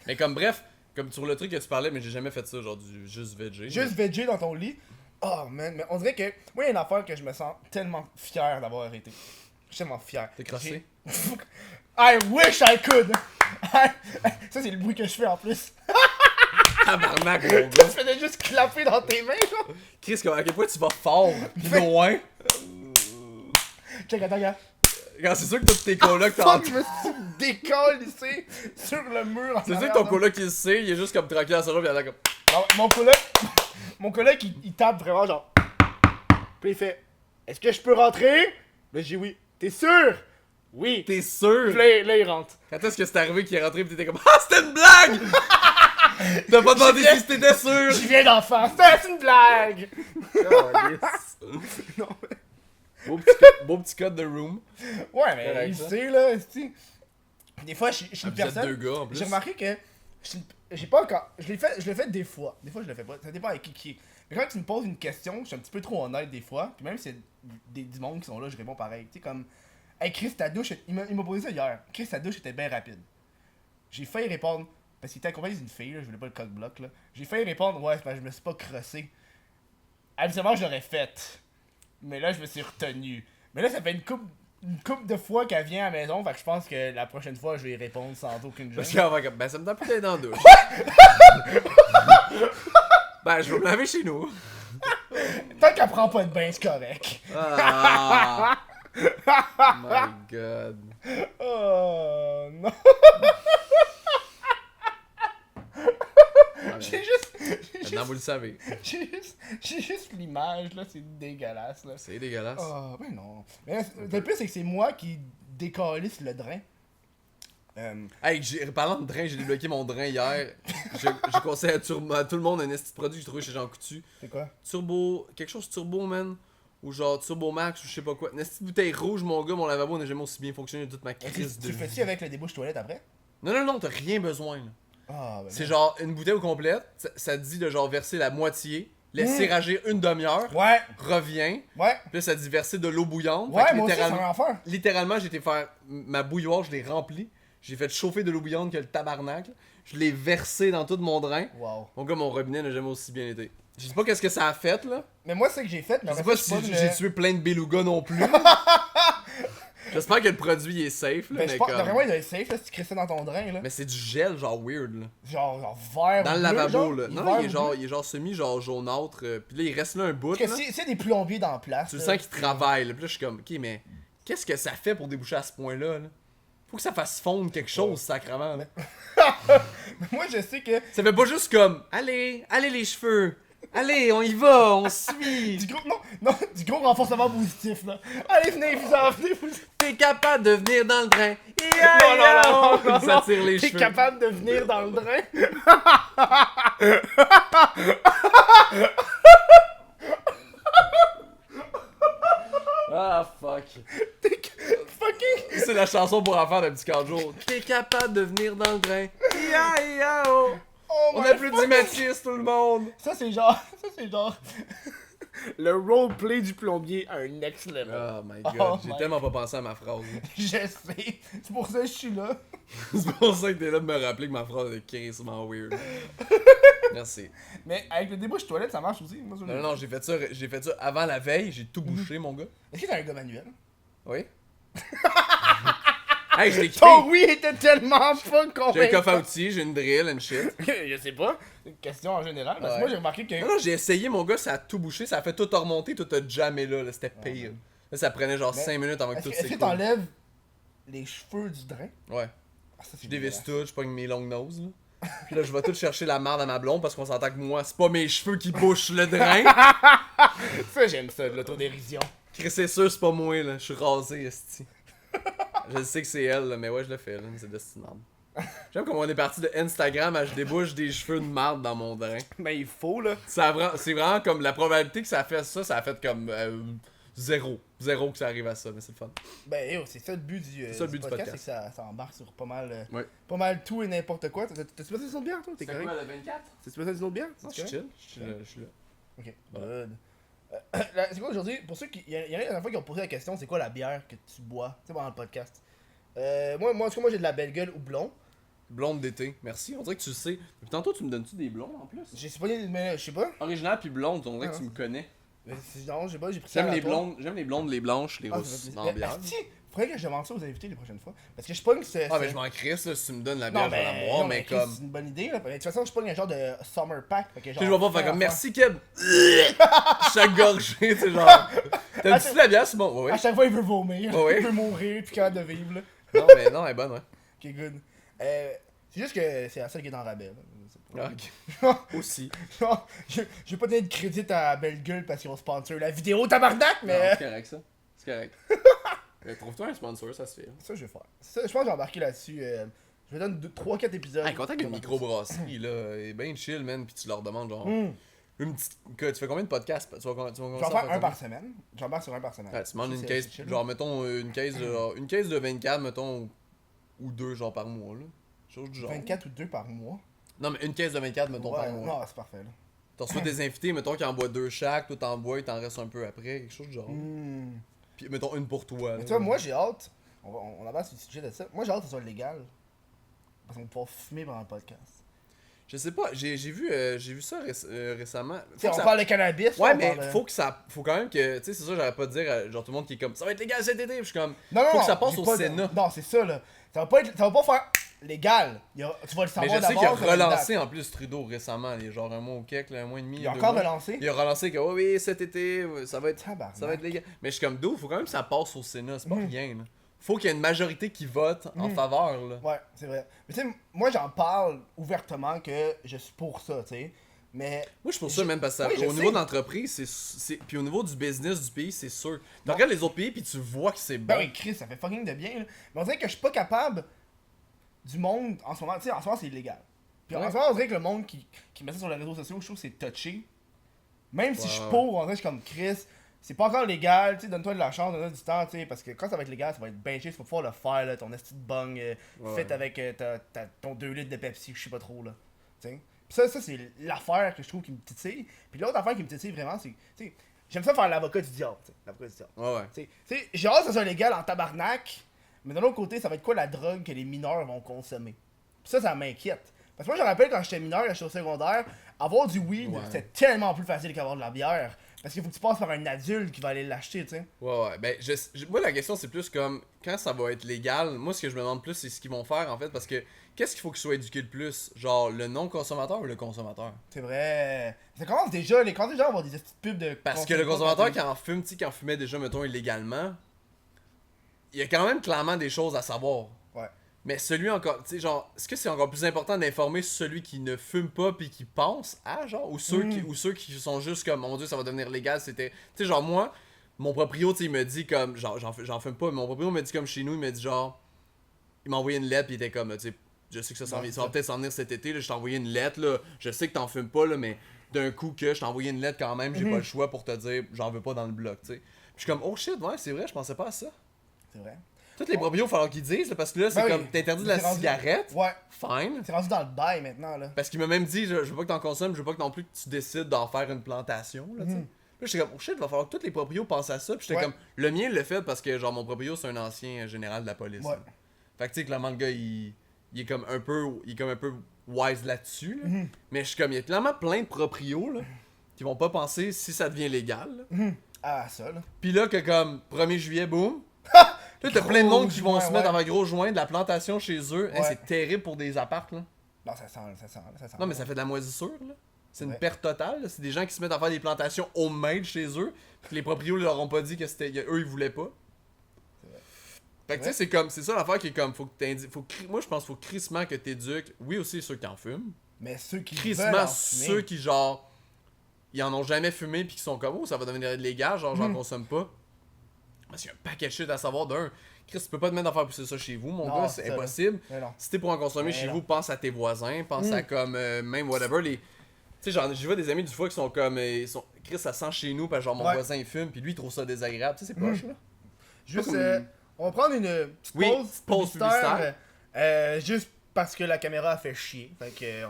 Mais comme bref, comme sur le truc que tu parlais, mais j'ai jamais fait ça, genre du juste VG. Juste VG dans ton lit. Oh man, mais on dirait que. Moi, il y a une affaire que je me sens tellement fier d'avoir arrêté. Je suis tellement fier. T'es crossé? J'ai- I wish I could! Ça, c'est le bruit que je fais en plus. Tabarnak, mon Tu gars. faisais juste clapper dans tes mains, genre. Chris, à quel point tu vas fort, pis loin. Check, attends, gars. Quand c'est sûr que tous tes colocs Fuck, t'entendent. je me suis décollé ici sur le mur. en C'est sûr que arrière, ton là. coloc il le sait, il est juste comme tranquille à sa robe, il est là comme. Non, mon coloc, il tape vraiment genre. Puis il fait, est-ce que je peux rentrer? Là, j'ai oui. T'es sûr? Oui. T'es sûr? Puis là, il rentre. Quand est-ce que c'est arrivé qu'il est rentré pis t'étais comme ah c'était une blague? T'as pas demandé si t'étais sûr? Je viens d'en faire. C'est une blague. Non, mais... Beau petit code de room. Ouais, mais Correct, il ça. sait, là, esti. Des fois, je suis une Vous êtes personne. deux gars en plus. J'ai remarqué que j'ai pas encore. Je l'ai fait des fois. Des fois, je le fais pas. Ça dépend avec qui est. Mais quand tu me poses une question, je suis un petit peu trop honnête des fois. Puis même si c'est du monde qui sont là, je réponds pareil. Tu sais, comme. Hey, Chris, ta douche. Il m'a posé ça hier. Chris, ta douche était bien rapide. J'ai failli répondre. Parce qu'il était accompagné d'une fille, là. Je voulais pas le coq-bloc, là. J'ai failli répondre, ouais, je me suis pas crossé. Habituellement, je l'aurais fait. Mais là, je me suis retenu. Mais là, ça fait une couple de fois qu'elle vient à la maison, fait que je pense que la prochaine fois, je vais y répondre sans aucune gêne. Parce qu'elle va comme ben ça me donne peut-être dans la douche. Ben je vais me laver chez nous. Tant qu'elle prend pas de bain, c'est correct. Ah. My god. Oh non. Ouais, J'ai juste maintenant vous le savez. j'ai juste l'image, là, c'est dégueulasse, là. C'est dégueulasse. Oh, ben non. Mais là, le pire, c'est que c'est moi qui décalisse le drain. Hey, parlant de drain, j'ai débloqué mon drain hier. J'ai conseillé à tout le monde un esti de produit que j'ai trouvé chez Jean Coutu. C'est quoi? Turbo, quelque chose turbo, man. Ou genre Turbo Max ou je sais pas quoi. Une esti de bouteille rouge, mon gars, mon lavabo n'a jamais aussi bien fonctionné de toute ma crise de Tu le vie. fais-tu avec le débouche toilette après? Non, t'as rien besoin, là. Ah, ben C'est non. genre une bouteille au complète, ça te dit de genre verser la moitié, laisser rager une demi-heure, Ouais, revient, ouais. puis là ça te dit verser de l'eau bouillante. Fait Ouais, que moi aussi, ça va en faire. littéralement, j'ai été faire ma bouilloire, je l'ai remplie, j'ai fait chauffer de l'eau bouillante que le tabarnak, je l'ai versé dans tout mon drain. Wow. Mon gars, mon robinet n'a jamais aussi bien été. Je sais pas qu'est-ce que ça a fait là. Mais moi, c'est que j'ai fait, mais Je sais après pas ça, si je suis j'ai pas tué plein de belugas non plus. J'espère que le produit est safe là, Ben, je mais pense, comme... d'après moi, il doit être safe, là, si tu crées ça dans ton drain, là. Mais c'est du gel genre weird là. Genre vert. Dans le bleu, lavabo genre, là. Non, vert il est ou genre, bleu. il est genre semi genre jaunâtre. Puis là il reste là un bout. Parce Là. que s'il y a des plombiers dans la place. Tu le là, sens qu'il travaille là. Puis là je suis comme ok mais qu'est-ce que ça fait pour déboucher à ce point là, là? Faut que ça fasse fondre quelque chose sacrément là. Moi, je sais que. Ça fait pas juste comme allez les cheveux. Allez on y va, on suit. Du gros, non, du gros renforcement positif, là. Allez, venez, vous. T'es capable de venir dans le drain. Non. Ça tire les T'es cheveux. capable de venir dans le drain? Ah fuck. Fucking. C'est la chanson pour enfants d'un petit jour. T'es capable de venir dans le drain. Oh On my applaudit fucking- Mathis, tout le monde! Ça, c'est genre. Le roleplay du plombier à un next level. Oh my Oh god, j'ai my tellement pas pensé à ma phrase. Je sais. C'est pour ça que je suis là. C'est pour ça que t'es là de me rappeler que ma phrase est crissement weird. Merci. Mais avec le débouche toilette, ça marche aussi. Moi, ça, Non, j'ai fait ça avant la veille, j'ai tout bouché, mon gars. Est-ce que t'es un gars manuel? Oui? Hey, je l'ai Ton équipé! oui était tellement pas J'ai un convaincant. coffre à outils, j'ai une drill, une shit. Je sais pas. C'est une question en général. Parce que Ouais. moi, j'ai remarqué que. Non, j'ai essayé, mon gars, ça a tout bouché, ça a fait tout remonter, tout a jamais là, c'était pire. Là, ça prenait genre Mais 5 minutes avant que Est-ce tout que s'écoule. t'enlèves les cheveux du drain? Ouais. Ah, ça, c'est Je dévisse dégueulasse. tout, je pogne mes longues noses, là. Puis là, je vais tout chercher la merde à ma blonde parce qu'on s'entend que moi, c'est pas mes cheveux qui bouchent le drain. Ça, j'aime ça, de l'autodérision. Chris, c'est sûr, c'est pas moi, là. Je suis rasé, esti. Je sais que c'est elle, là, mais ouais, je le fais, là. C'est de cette merde. J'aime comme on est parti de Instagram à je débouche des cheveux de merde dans mon drain. Mais il faut, là. C'est vraiment comme la probabilité que ça a fait ça a fait comme zéro. Zéro que ça arrive à ça, mais c'est le fun. Ben, yo, c'est ça le but du, C'est ça le but du podcast. c'est que ça embarque sur pas mal, Ouais. pas mal tout et n'importe quoi. T'as-tu passé une autre bière, toi? T'es correct? le 24? T'as-tu passé une autre bière? Non, je C'est suis correct? chill. Je suis là. Ok, Voilà. good. C'est quoi aujourd'hui? Pour ceux qui. Il y en a la dernière fois qui ont posé la question, c'est quoi la bière que tu bois? Tu sais, pendant le podcast. Moi, en tout cas, moi j'ai de la belle gueule ou blond. Blonde d'été. Merci, on dirait que tu le sais. Puis tantôt, tu me donnes-tu des blonds en plus? J'ai pas mais je sais pas. Original puis blonde, on dirait que Ah. tu me connais. Non, j'ai pas, j'ai pris ça. J'aime les aléatoire. blondes, j'aime les blondes, les blanches, les Ah, ça rousses fait plaisir. dans la bière. Si, faudrait que je demande ça aux invités les prochaines fois. Parce que je pogne ce. Ah, mais je m'en crisse là, si tu me donnes la Non, bière, je vais la boire, non, mais Chris, comme. c'est une bonne idée, là. De toute façon, je pogne un genre de summer pack. Fait que Tu genre. sais, je vais pas faire comme affaire. merci Keb. Chaque gorgée, tu sais, genre. T'aimes-tu la bière, c'est bon? Ouais, À ouais. chaque fois, il veut vomir. Ouais. Il veut mourir, puis capable de vivre, là. Non, mais non, elle est bonne, ouais. Ok, good. C'est juste que c'est la seule qui est en rabais. Là. Ah, ok. Aussi. Genre, je vais pas donner de crédit à Belle Gueule parce qu'ils ont sponsor la vidéo tabarnak, Non, mais. c'est correct ça. C'est correct. Trouve-toi un sponsor, ça se fait. Ça, je vais faire. Ça, je pense que j'ai embarqué là-dessus. Je vais donner 3-4 épisodes. Hey, content qu'une microbrasserie, là, est bien chill, man, pis tu leur demandes, genre, Mm. une petite. Tu fais combien de podcasts? Tu vas Je vais en faire un par semaine. J'embarque sur un par semaine. Ouais, tu demandes Ça, une c'est caisse, chill. genre, mettons, une caisse de 24, mettons, ou 2, genre, par mois, là. Chose du genre. 24 ou 2 par mois. Non, mais une caisse de 24, mettons, par Ouais, mois. non, c'est parfait là. T'en reçois des invités, mettons, qui en boivent 2 chaque, toi t'en bois, il t'en reste un peu après, quelque chose du genre. Mm. Puis, mettons, une pour toi. Mais là. tu vois, moi j'ai hâte. On avance sur le sujet de ça. Moi j'ai hâte que ce soit légal. Parce qu'on va pouvoir fumer pendant le podcast. Je sais pas, j'ai vu ça récemment. Tu sais, on parle de cannabis. Ouais, on mais parle de- faut quand même que, tu sais, c'est ça, j'arrête pas de dire, genre tout le monde qui est comme, ça va être légal cet été, puis je suis comme, Non, faut que ça passe j'ai au pas de- Sénat. Non, c'est ça là. Ça va pas faire légal. Tu vas le Mais savoir je sais d'abord. qu'il a ça va être relancé en plus Trudeau récemment, il y a genre un mois ou quelques, là, un mois et demi. Il a 2 encore mois. relancé. Il a relancé que, oui, cet été, ça va être Tabarnak. légal. Mais je suis comme, d'où, faut quand même que ça passe au Sénat, c'est pas Mhm. rien, là. Faut qu'il y ait une majorité qui vote en Mhm. faveur, là. Ouais, c'est vrai. Mais tu sais, moi j'en parle ouvertement que je suis pour ça, tu sais. Mais. Moi, je pense ça même parce que Oui, je au niveau sais. de l'entreprise, puis au niveau du business du pays, c'est sûr. Tu regardes les autres pays puis tu vois que c'est bon. Ben oui, Chris, ça fait fucking de bien, là. Mais on dirait que je suis pas capable du monde en ce moment. Tu sais, en ce moment c'est illégal. Puis en Ouais. ce moment, on dirait que le monde qui met ça sur les réseaux sociaux, je trouve que c'est touché. Même si Ouais, je suis ouais. pour, on dirait que je suis comme Chris. C'est pas encore légal, tu sais, donne-toi de la chance, donne-toi du temps, tu sais, parce que quand ça va être légal, ça va être bien chill, tu vas pouvoir le faire, là, ton esti de bong Ouais. fait avec ton 2 litres de Pepsi, je sais pas trop, là, tu sais. Pis ça c'est l'affaire que je trouve qui me titille. Puis l'autre affaire qui me titille vraiment, c'est, tu sais, j'aime ça faire l'avocat du diable, tu sais, l'avocat du diable. Ouais, ouais. Tu sais, j'ai hâte que ça soit légal en tabarnak, mais d'un autre côté, ça va être quoi la drogue que les mineurs vont consommer? Pis ça m'inquiète. Parce que moi, je me rappelle quand j'étais mineur, quand j'étais au secondaire, avoir du weed, Ouais. c'était tellement plus facile qu'avoir de la bière. Parce qu'il faut que tu passes par un adulte qui va aller l'acheter, tu sais. Ouais, ouais. Ben, moi, la question, c'est plus comme, quand ça va être légal, moi, ce que je me demande plus, c'est ce qu'ils vont faire, en fait, parce que, qu'est-ce qu'il faut qu'ils soient éduqués le plus? Genre, le non-consommateur ou le consommateur? C'est vrai. Ça commence déjà, quand déjà à avoir des petites pubs de. Parce que le consommateur qui en fume, tu sais, qui en fumait déjà, mettons, illégalement, il y a quand même clairement des choses à savoir. Ouais. Mais celui encore, tu sais, genre, est-ce que c'est encore plus important d'informer celui qui ne fume pas puis qui pense à, genre, ou ceux qui sont juste comme, mon dieu, ça va devenir légal, c'était. Tu sais, genre, moi, mon proprio, tu sais, il me dit comme, genre, j'en fume pas, mais mon proprio me dit comme chez nous, il me dit genre, il m'a envoyé une lettre puis il était comme, tu sais, je sais que ça Ouais, va peut-être s'en venir cet été, là, je t'ai envoyé une lettre, là, je sais que t'en fumes pas, là, mais d'un coup que je t'ai envoyé une lettre quand même, j'ai pas le choix pour te dire, j'en veux pas dans le bloc, tu sais. Puis je suis comme, oh shit, ouais, c'est vrai, je pensais pas à ça. C'est vrai. Tous les proprios, il va falloir qu'ils disent, là, parce que là, c'est Ben oui. comme, t'interdis de la C'est rendu- cigarette, Ouais. fine. C'est rendu dans le bail maintenant, là. Parce qu'il m'a même dit, je veux pas que t'en consommes, je veux pas que non plus que tu décides d'en faire une plantation, là, tu sais. Mhm. Là, j'étais comme, oh shit, il va falloir que tous les proprios pensent à ça. Puis j'étais Ouais. comme, le mien le fait parce que, genre, mon proprio, c'est un ancien général de la police. Ouais. là. Fait que, tu sais, clairement, le gars, il est comme un peu wise là-dessus, là. Mhm. Mais je suis comme, il y a clairement plein de proprios, là, qui vont pas penser si ça devient légal, là. Mhm. Ah, ça, là. Puis là, que comme 1er juillet, boum. Là, t'as Gros plein de monde qui vont joint, se mettre ouais. dans un gros joint de la plantation chez eux. Hey, Ouais. c'est terrible pour des appartes, là. Non, ça sent. Non, mais ça fait de la moisissure, là. C'est une Ouais. perte totale, là. C'est des gens qui se mettent à faire des plantations homemade chez eux. Puis que les proprios leur ont pas dit que c'était. Eux, ils voulaient pas. Fait que tu sais, c'est comme. C'est ça l'affaire qui est comme. Faut que t'indiques. Moi, je pense qu'il faut crissement que t'éduques. Oui, aussi ceux qui en fument. Mais ceux qui veulent Crissement en fumer, ceux qui, genre. Ils en ont jamais fumé puis qui sont comme, oh, ça va devenir illégal, genre, j'en consomme pas. Parce qu'il y a un paquet de shit à savoir d'un. Chris, tu peux pas te mettre à faire pousser ça chez vous, mon Non, gars, c'est c'est ça, là. impossible. Mais non. Si t'es pour en consommer Mais chez non. vous, pense à tes voisins, pense à comme, même whatever, les. Tu sais, genre, j'ai vu des amis du fois qui sont comme, Chris, ça sent chez nous, parce que genre, mon Ouais. voisin il fume, puis lui il trouve ça désagréable. Tu sais, c'est poche, là. Juste, Cool. on va prendre une petite Oui, pause petite pause publicitaire. Juste parce que la caméra a fait chier. Fait que,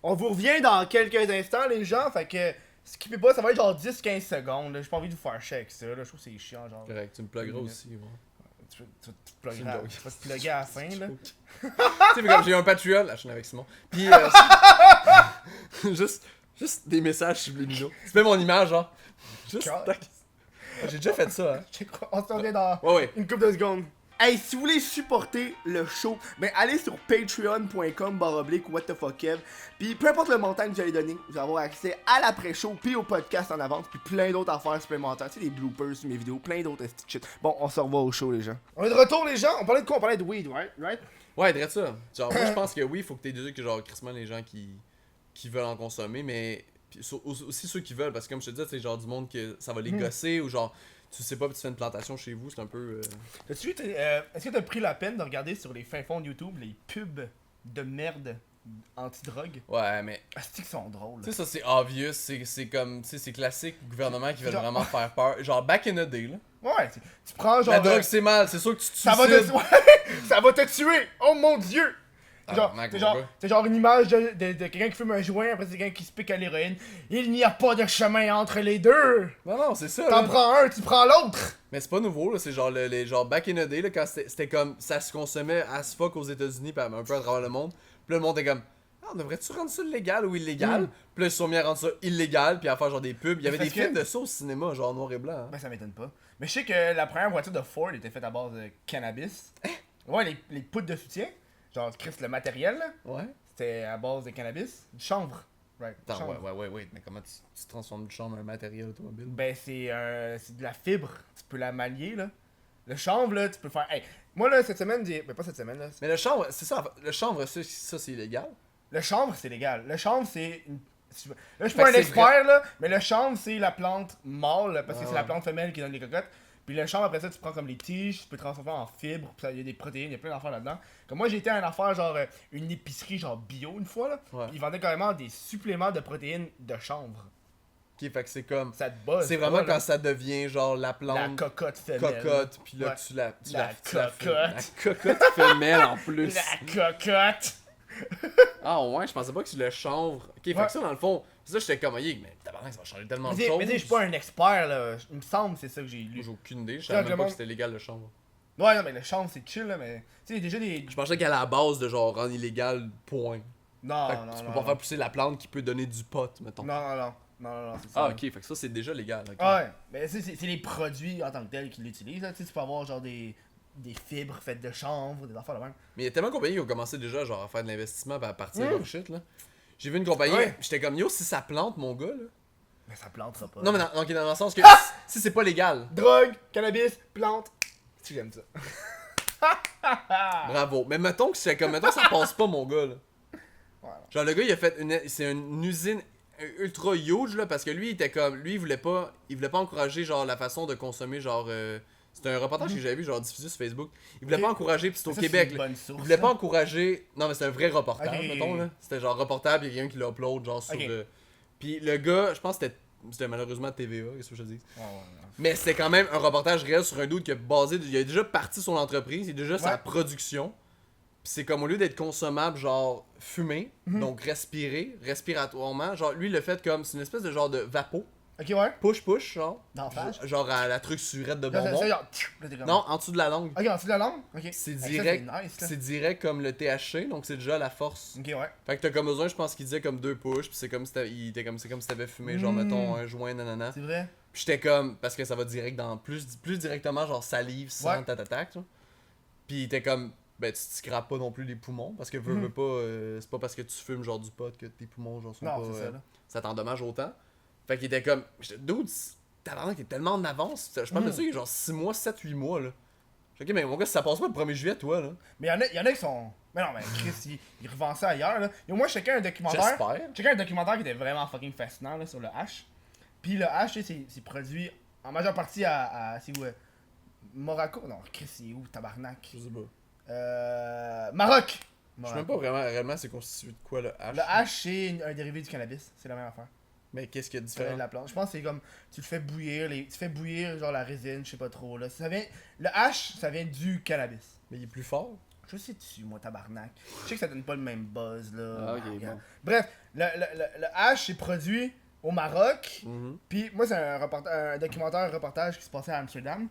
on vous revient dans quelques instants, les gens. Fait que, skippez pas, ça va être genre 10-15 secondes. là. J'ai pas envie de vous faire chier avec ça. Là. Je trouve que c'est chiant. Genre, Correct, tu me plugueras Oui, aussi. Ouais. tu vas te plugger C'est une joke. tu vas te plugger à la fin. Là. Tu sais, mais comme j'ai un Patreon, la chaîne avec Simon. Puis, juste des messages subliminaux. Tu fais mon image, genre. Juste, Car- tac. J'ai déjà fait ça, hein. On se revient dans Ouais, ouais. une couple de secondes. Hey, si vous voulez supporter le show, ben allez sur patreon.com/whatthefuckev. Puis peu importe le montant que vous allez donner, vous allez avoir accès à l'après-show, puis au podcast en avance, puis plein d'autres affaires supplémentaires. Tu sais, des bloopers sur mes vidéos, plein d'autres shit. Bon, on se revoit au show, les gens. On est de retour, les gens. On parlait de quoi? On parlait de weed, right? Ouais, dirais ça. Genre, moi, je pense que oui, il faut que t'éduques, genre, crissement les gens qui veulent en consommer, mais aussi ceux qui veulent, parce que comme je te dis, c'est genre du monde que ça va les gosser, ou genre, tu sais pas, puis tu fais une plantation chez vous, c'est un peu... Est-ce que t'as pris la peine de regarder sur les fins fonds de YouTube les pubs de merde anti-drogue? Ouais, mais... Asti qu'ils sont drôles. Tu sais, ça, c'est obvious, c'est comme, tu sais, c'est classique, gouvernement qui veut Genre- vraiment faire peur. Genre, back in the day, là. Ouais, tu prends genre... La drogue, c'est mal, c'est sûr que tu te ça va te... suicides. Ouais, ça va te tuer! Oh mon dieu! Ah, Genre, mec, c'est mon genre, gars. c'est genre une image de quelqu'un qui fume un joint, après c'est quelqu'un qui se pique à l'héroïne. Il n'y a pas de chemin entre les deux! Non, c'est ça, T'en là. prends un, tu prends l'autre! Mais c'est pas nouveau, là, c'est genre, les genre, back in the day, là, quand c'était comme, ça se consommait as fuck aux États-Unis, pis un peu à travers le monde. Puis là, le monde était comme, ah, on devrait-tu rendre ça légal ou illégal? Puis là, ils se sont mis à rendre ça illégal, puis à faire genre des pubs. Il y avait des Parce que- films de ça au cinéma, genre noir et blanc. Hein. Ben ça m'étonne pas. Mais je sais que la première voiture de Ford était faite à base de cannabis. Ouais, les poudres de soutien. Genre, Chris, le matériel, là, Ouais. c'était à base de cannabis. Du chanvre. Right. Attends, chanvre. ouais, mais comment tu transformes du chambre en un matériel automobile? Ben c'est de la fibre. Tu peux la manier, là. Le chanvre, là, tu peux faire... Hey, moi, là, cette semaine, ben pas cette semaine, là. Mais le chanvre, c'est ça, le chanvre, ça c'est illégal. Le chanvre, c'est légal. Le chanvre, c'est... Là, je suis Fait pas que un c'est expert, là, mais le chanvre, c'est la plante mâle, parce que Ah c'est la ouais. plante femelle qui donne les cocottes. Puis le chanvre, après ça, tu prends comme les tiges, tu peux transformer en fibres, puis il y a des protéines, il y a plein d'affaires là-dedans. Comme moi, j'ai été à une affaire, genre, une épicerie, genre bio, une fois, là. Ouais. Puis ils vendaient carrément des suppléments de protéines de chanvre. Ok, fait que c'est comme. Ça te buzz. C'est vraiment pas, là. quand ça devient genre la La plante cocotte femelle. cocotte, puis là Ouais. tu la. Tu La tu la fais- cocotte. La cocotte femelle en plus. La cocotte. Ah ouais, je pensais pas que tu le chanvre. Ok, fait Ouais. que ça dans le fond, ça j'étais comme, mais tabarnak, ça va changer tellement de Mais choses. tu sais, je suis pas un expert, là. Il me semble que c'est ça que j'ai Moi, lu. j'ai aucune idée, je Ouais, savais même pas vraiment. que c'était légal le chanvre. Ouais, non, mais le chanvre, c'est chill, là, mais... Tu sais, déjà des... Je pensais qu'à la base de genre rendre illégal, point. Non, Fait que non, tu non, peux pas non. faire pousser la plante qui peut donner du pot, mettons. Non, non, non. Non, c'est ça. Ah ok, fait que ça c'est déjà légal. ok. Ouais, mais c'est les produits en tant que tels qui l'utilisent, là. Tu sais, tu peux avoir genre des fibres faites de chanvre, des affaires de même. Mais il y a tellement de compagnies qui ont commencé déjà genre à faire de l'investissement pis à partir de leur shit là. J'ai vu une compagnie, Ouais. j'étais comme yo si ça plante mon gars là. Mais ça plantera pas. Non mais ok, dans le sens que si c'est pas légal, Drogue, cannabis, plante. Si j'aime ça. bravo. Mais mettons que c'est comme mettons ça passe pas mon gars là. Voilà. Genre le gars il a fait c'est une usine ultra huge là parce que lui il était comme lui il voulait pas encourager genre la façon de consommer genre c'était un reportage que j'avais vu genre diffusé sur Facebook. Il voulait Ok. pas encourager puis c'était au Ça, Québec. c'est une là. bonne source, Il voulait pas là. encourager. Non mais c'est un vrai reportage Ok. mettons là. C'était genre reportage puis il y a quelqu'un qui l'upload genre sur Ok. Puis le gars, je pense que c'était malheureusement TVA, qu'est-ce que je te dis. Ouais. Mais c'était quand même un reportage réel sur un dude qui a basé il a déjà parti son entreprise, il a déjà sa Ouais. production. Puis c'est comme au lieu d'être consommable, genre fumé, Mhm. donc respirer, respiratoirement, genre lui il l'a fait comme, c'est une espèce de genre de vapeau, Ok, ouais. push, genre. D'enfage. Genre à la truc surette de Là, bonbon. ça, genre, là, t'es comme- Non, en dessous de la langue. Ok, en dessous de la langue? Ok. C'est Hey, ça, direct, c'est nice, là. c'est direct comme le THC, donc c'est déjà la force. Ok, ouais. Fait que t'as comme besoin, je pense qu'il disait comme 2 push, puis c'est comme si c'est comme si t'avais fumé, genre mettons un joint, nanana. C'est vrai. Puis j'étais comme, parce que ça va direct dans, plus directement genre salive, sang, Ouais. tatatac, là. Puis t'es comme, ben tu te scrapes pas non plus les poumons, parce que veux pas, c'est pas parce que tu fumes genre du pot que tes poumons genre sont Non, pas, c'est ça, là. ça t'endommage autant. Fait qu'il était comme, j'étais, dude, t'as t'es tellement en avance, je parle de ça il y a genre 6 mois, 7, 8 mois, là. J'ai dit, ok, mais mon gars, si ça passe pas le 1er juillet, toi, là. Mais y en a qui sont. Mais non, mais Chris, il revend ça ailleurs, là. Et moi, je checkais un documentaire. J'espère. Je checkais un documentaire qui était vraiment fucking fascinant, là, sur le hash. Puis le hash, tu sais, c'est produit en majeure partie à c'est où Morocco? Non, Chris, c'est où, tabarnak? Je sais pas. Maroc! Je sais même pas réellement c'est constitué de quoi le hash. Le hash, c'est un dérivé du cannabis. C'est la même affaire. Mais qu'est-ce qu'il y a de Ça vient différent? de la plante. Je pense que c'est comme, tu le fais bouillir, tu fais bouillir genre la résine, je sais pas trop, là. Le hash, ça vient du cannabis. Mais il est plus fort. Je sais dessus, moi, tabarnak. Je sais que ça donne pas le même buzz, là. Ah, ok, Regarde. bon. Bref, le hash est produit au Maroc. Mhm. Puis moi, c'est un documentaire, un reportage qui se passait à Amsterdam.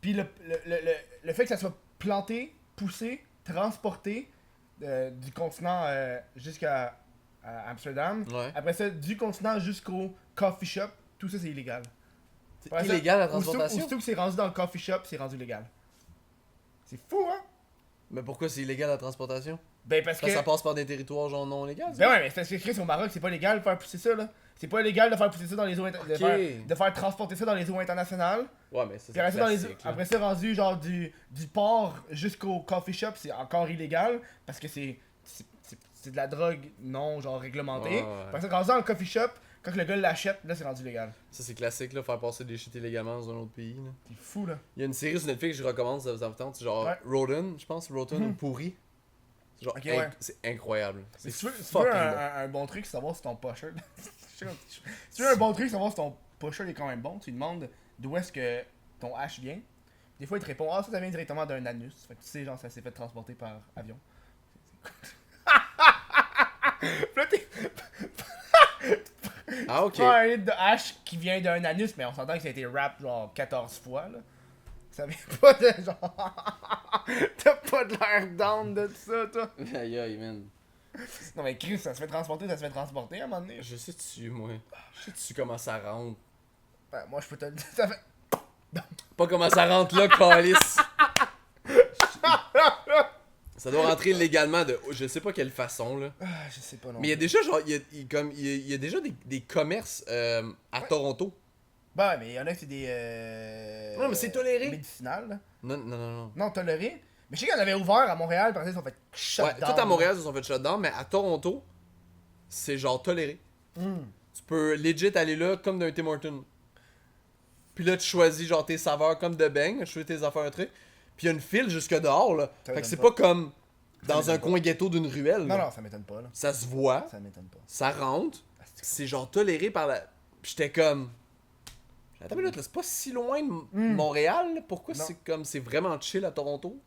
Puis le fait que ça soit planté, poussé, transporté du continent jusqu'à Amsterdam. Ouais. Après ça, du continent jusqu'au coffee shop, tout ça, c'est illégal. C'est Après ça, illégal la aussitôt- transportation? Aussitôt que c'est rendu dans le coffee shop, c'est rendu légal. C'est fou, hein? Mais pourquoi c'est illégal la transportation? Ben parce que... Ça passe par des territoires genre non légaux. Ben ouais, mais c'est parce que Chris, au Maroc, c'est pas légal de faire pousser ça, là. C'est pas légal de faire pousser ça dans les eaux... de faire transporter ça dans les eaux internationales. Ouais, mais ça, Puis après ça, dans les... classique, là. après ça, rendu genre du port jusqu'au coffee shop, c'est encore illégal. Parce que c'est de la drogue non genre réglementée. Ouais, ouais. Après ça, rendu dans le coffee shop, quand le gars l'achète, là, c'est rendu légal. Ça, c'est classique, là, faire passer des shit illégalement dans un autre pays, là. C'est fou, là. Il y a une série sur Netflix que je recommande, ça vous tente, c'est genre Ouais. Rotten, je pense, Rotten ou Pourri. C'est genre, Ok, ouais. c'est incroyable. C'est Si tu veux, si tu fucking veux bon. un bon truc, savoir si ton pusher. Si tu veux un bon truc, savoir si ton pusher est quand même bon, tu lui demandes d'où est-ce que ton hash vient. Des fois, il te répond ah, ça vient directement d'un anus. Fait que tu sais, genre, ça s'est fait transporter par avion. Puis là, t'es. Ah, ok. Pas un litre de hash qui vient d'un anus, mais on s'entend que ça a été rap genre 14 fois, là. Ça vient pas de genre. T'as pas de l'air down de ça, toi. Aïe aïe, man. Non, mais Chris, ça se fait transporter à un moment donné. Je sais-tu, moi. Je sais-tu comment ça rentre. Ben, moi, je peux te le dire. Ça fait. Pas comment ça rentre là, calice. Ça doit rentrer légalement de je sais pas quelle façon, là. Ah, je sais pas non. Mais il y a déjà, genre, il y a déjà des commerces à Toronto. Ben, ouais, mais il y en a qui c'est des. Non, mais c'est toléré. Médicinales, là. Non, non, non, non. Non, toléré. Mais je sais qu'il y en avait ouvert à Montréal, par exemple, ils sont fait shut Ouais, down. tout à Montréal, ils se sont fait shutdown, mais à Toronto, c'est genre toléré. Hmm. Tu peux legit aller là comme d'un Tim Hortons. Puis là, tu choisis genre tes saveurs comme de beigne, tu choisis tes affaires un truc. Puis il y a une file jusque dehors, là. Ça Fait que c'est m'étonne pas comme dans m'étonne un coin ghetto d'une ruelle. Non, là. non, ça m'étonne pas, là. Ça se voit, Ça m'étonne pas. ça rentre, c'est genre toléré par la. Puis j'étais comme. Attends une minute, là, c'est pas si loin de Montréal, là. Pourquoi Non. c'est comme. C'est vraiment chill à Toronto?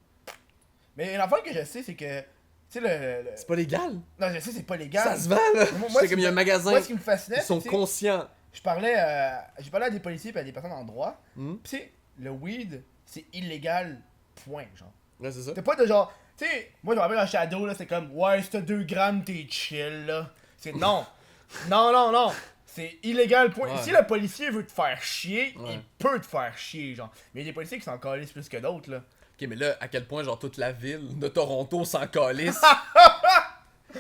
Mais l'affaire que je sais, c'est que. Tu sais, le. C'est pas légal. Non, je sais, c'est pas légal. Ça se vend, là. Moi, J'étais ce comme qui il y a un me- magasin. Moi, ce qui me fascinait, Ils sont c'est, tu sais, conscients. j'ai parlé à des policiers et à des personnes en droit. Hmm? Pis tu sais, le weed, c'est illégal, point, genre. Ouais, c'est ça. T'as pas de genre. Tu sais, moi, je me rappelle en Shadow, là, c'est comme, ouais, si t'as 2 grammes, t'es chill, là. C'est non. Non, non, non. C'est illégal, point. Ouais. Si le policier veut te faire chier, Ouais. il peut te faire chier, genre. Mais il y a des policiers qui s'en calissent plus que d'autres, là. Ok, mais là, à quel point, genre, toute la ville de Toronto s'en calisse.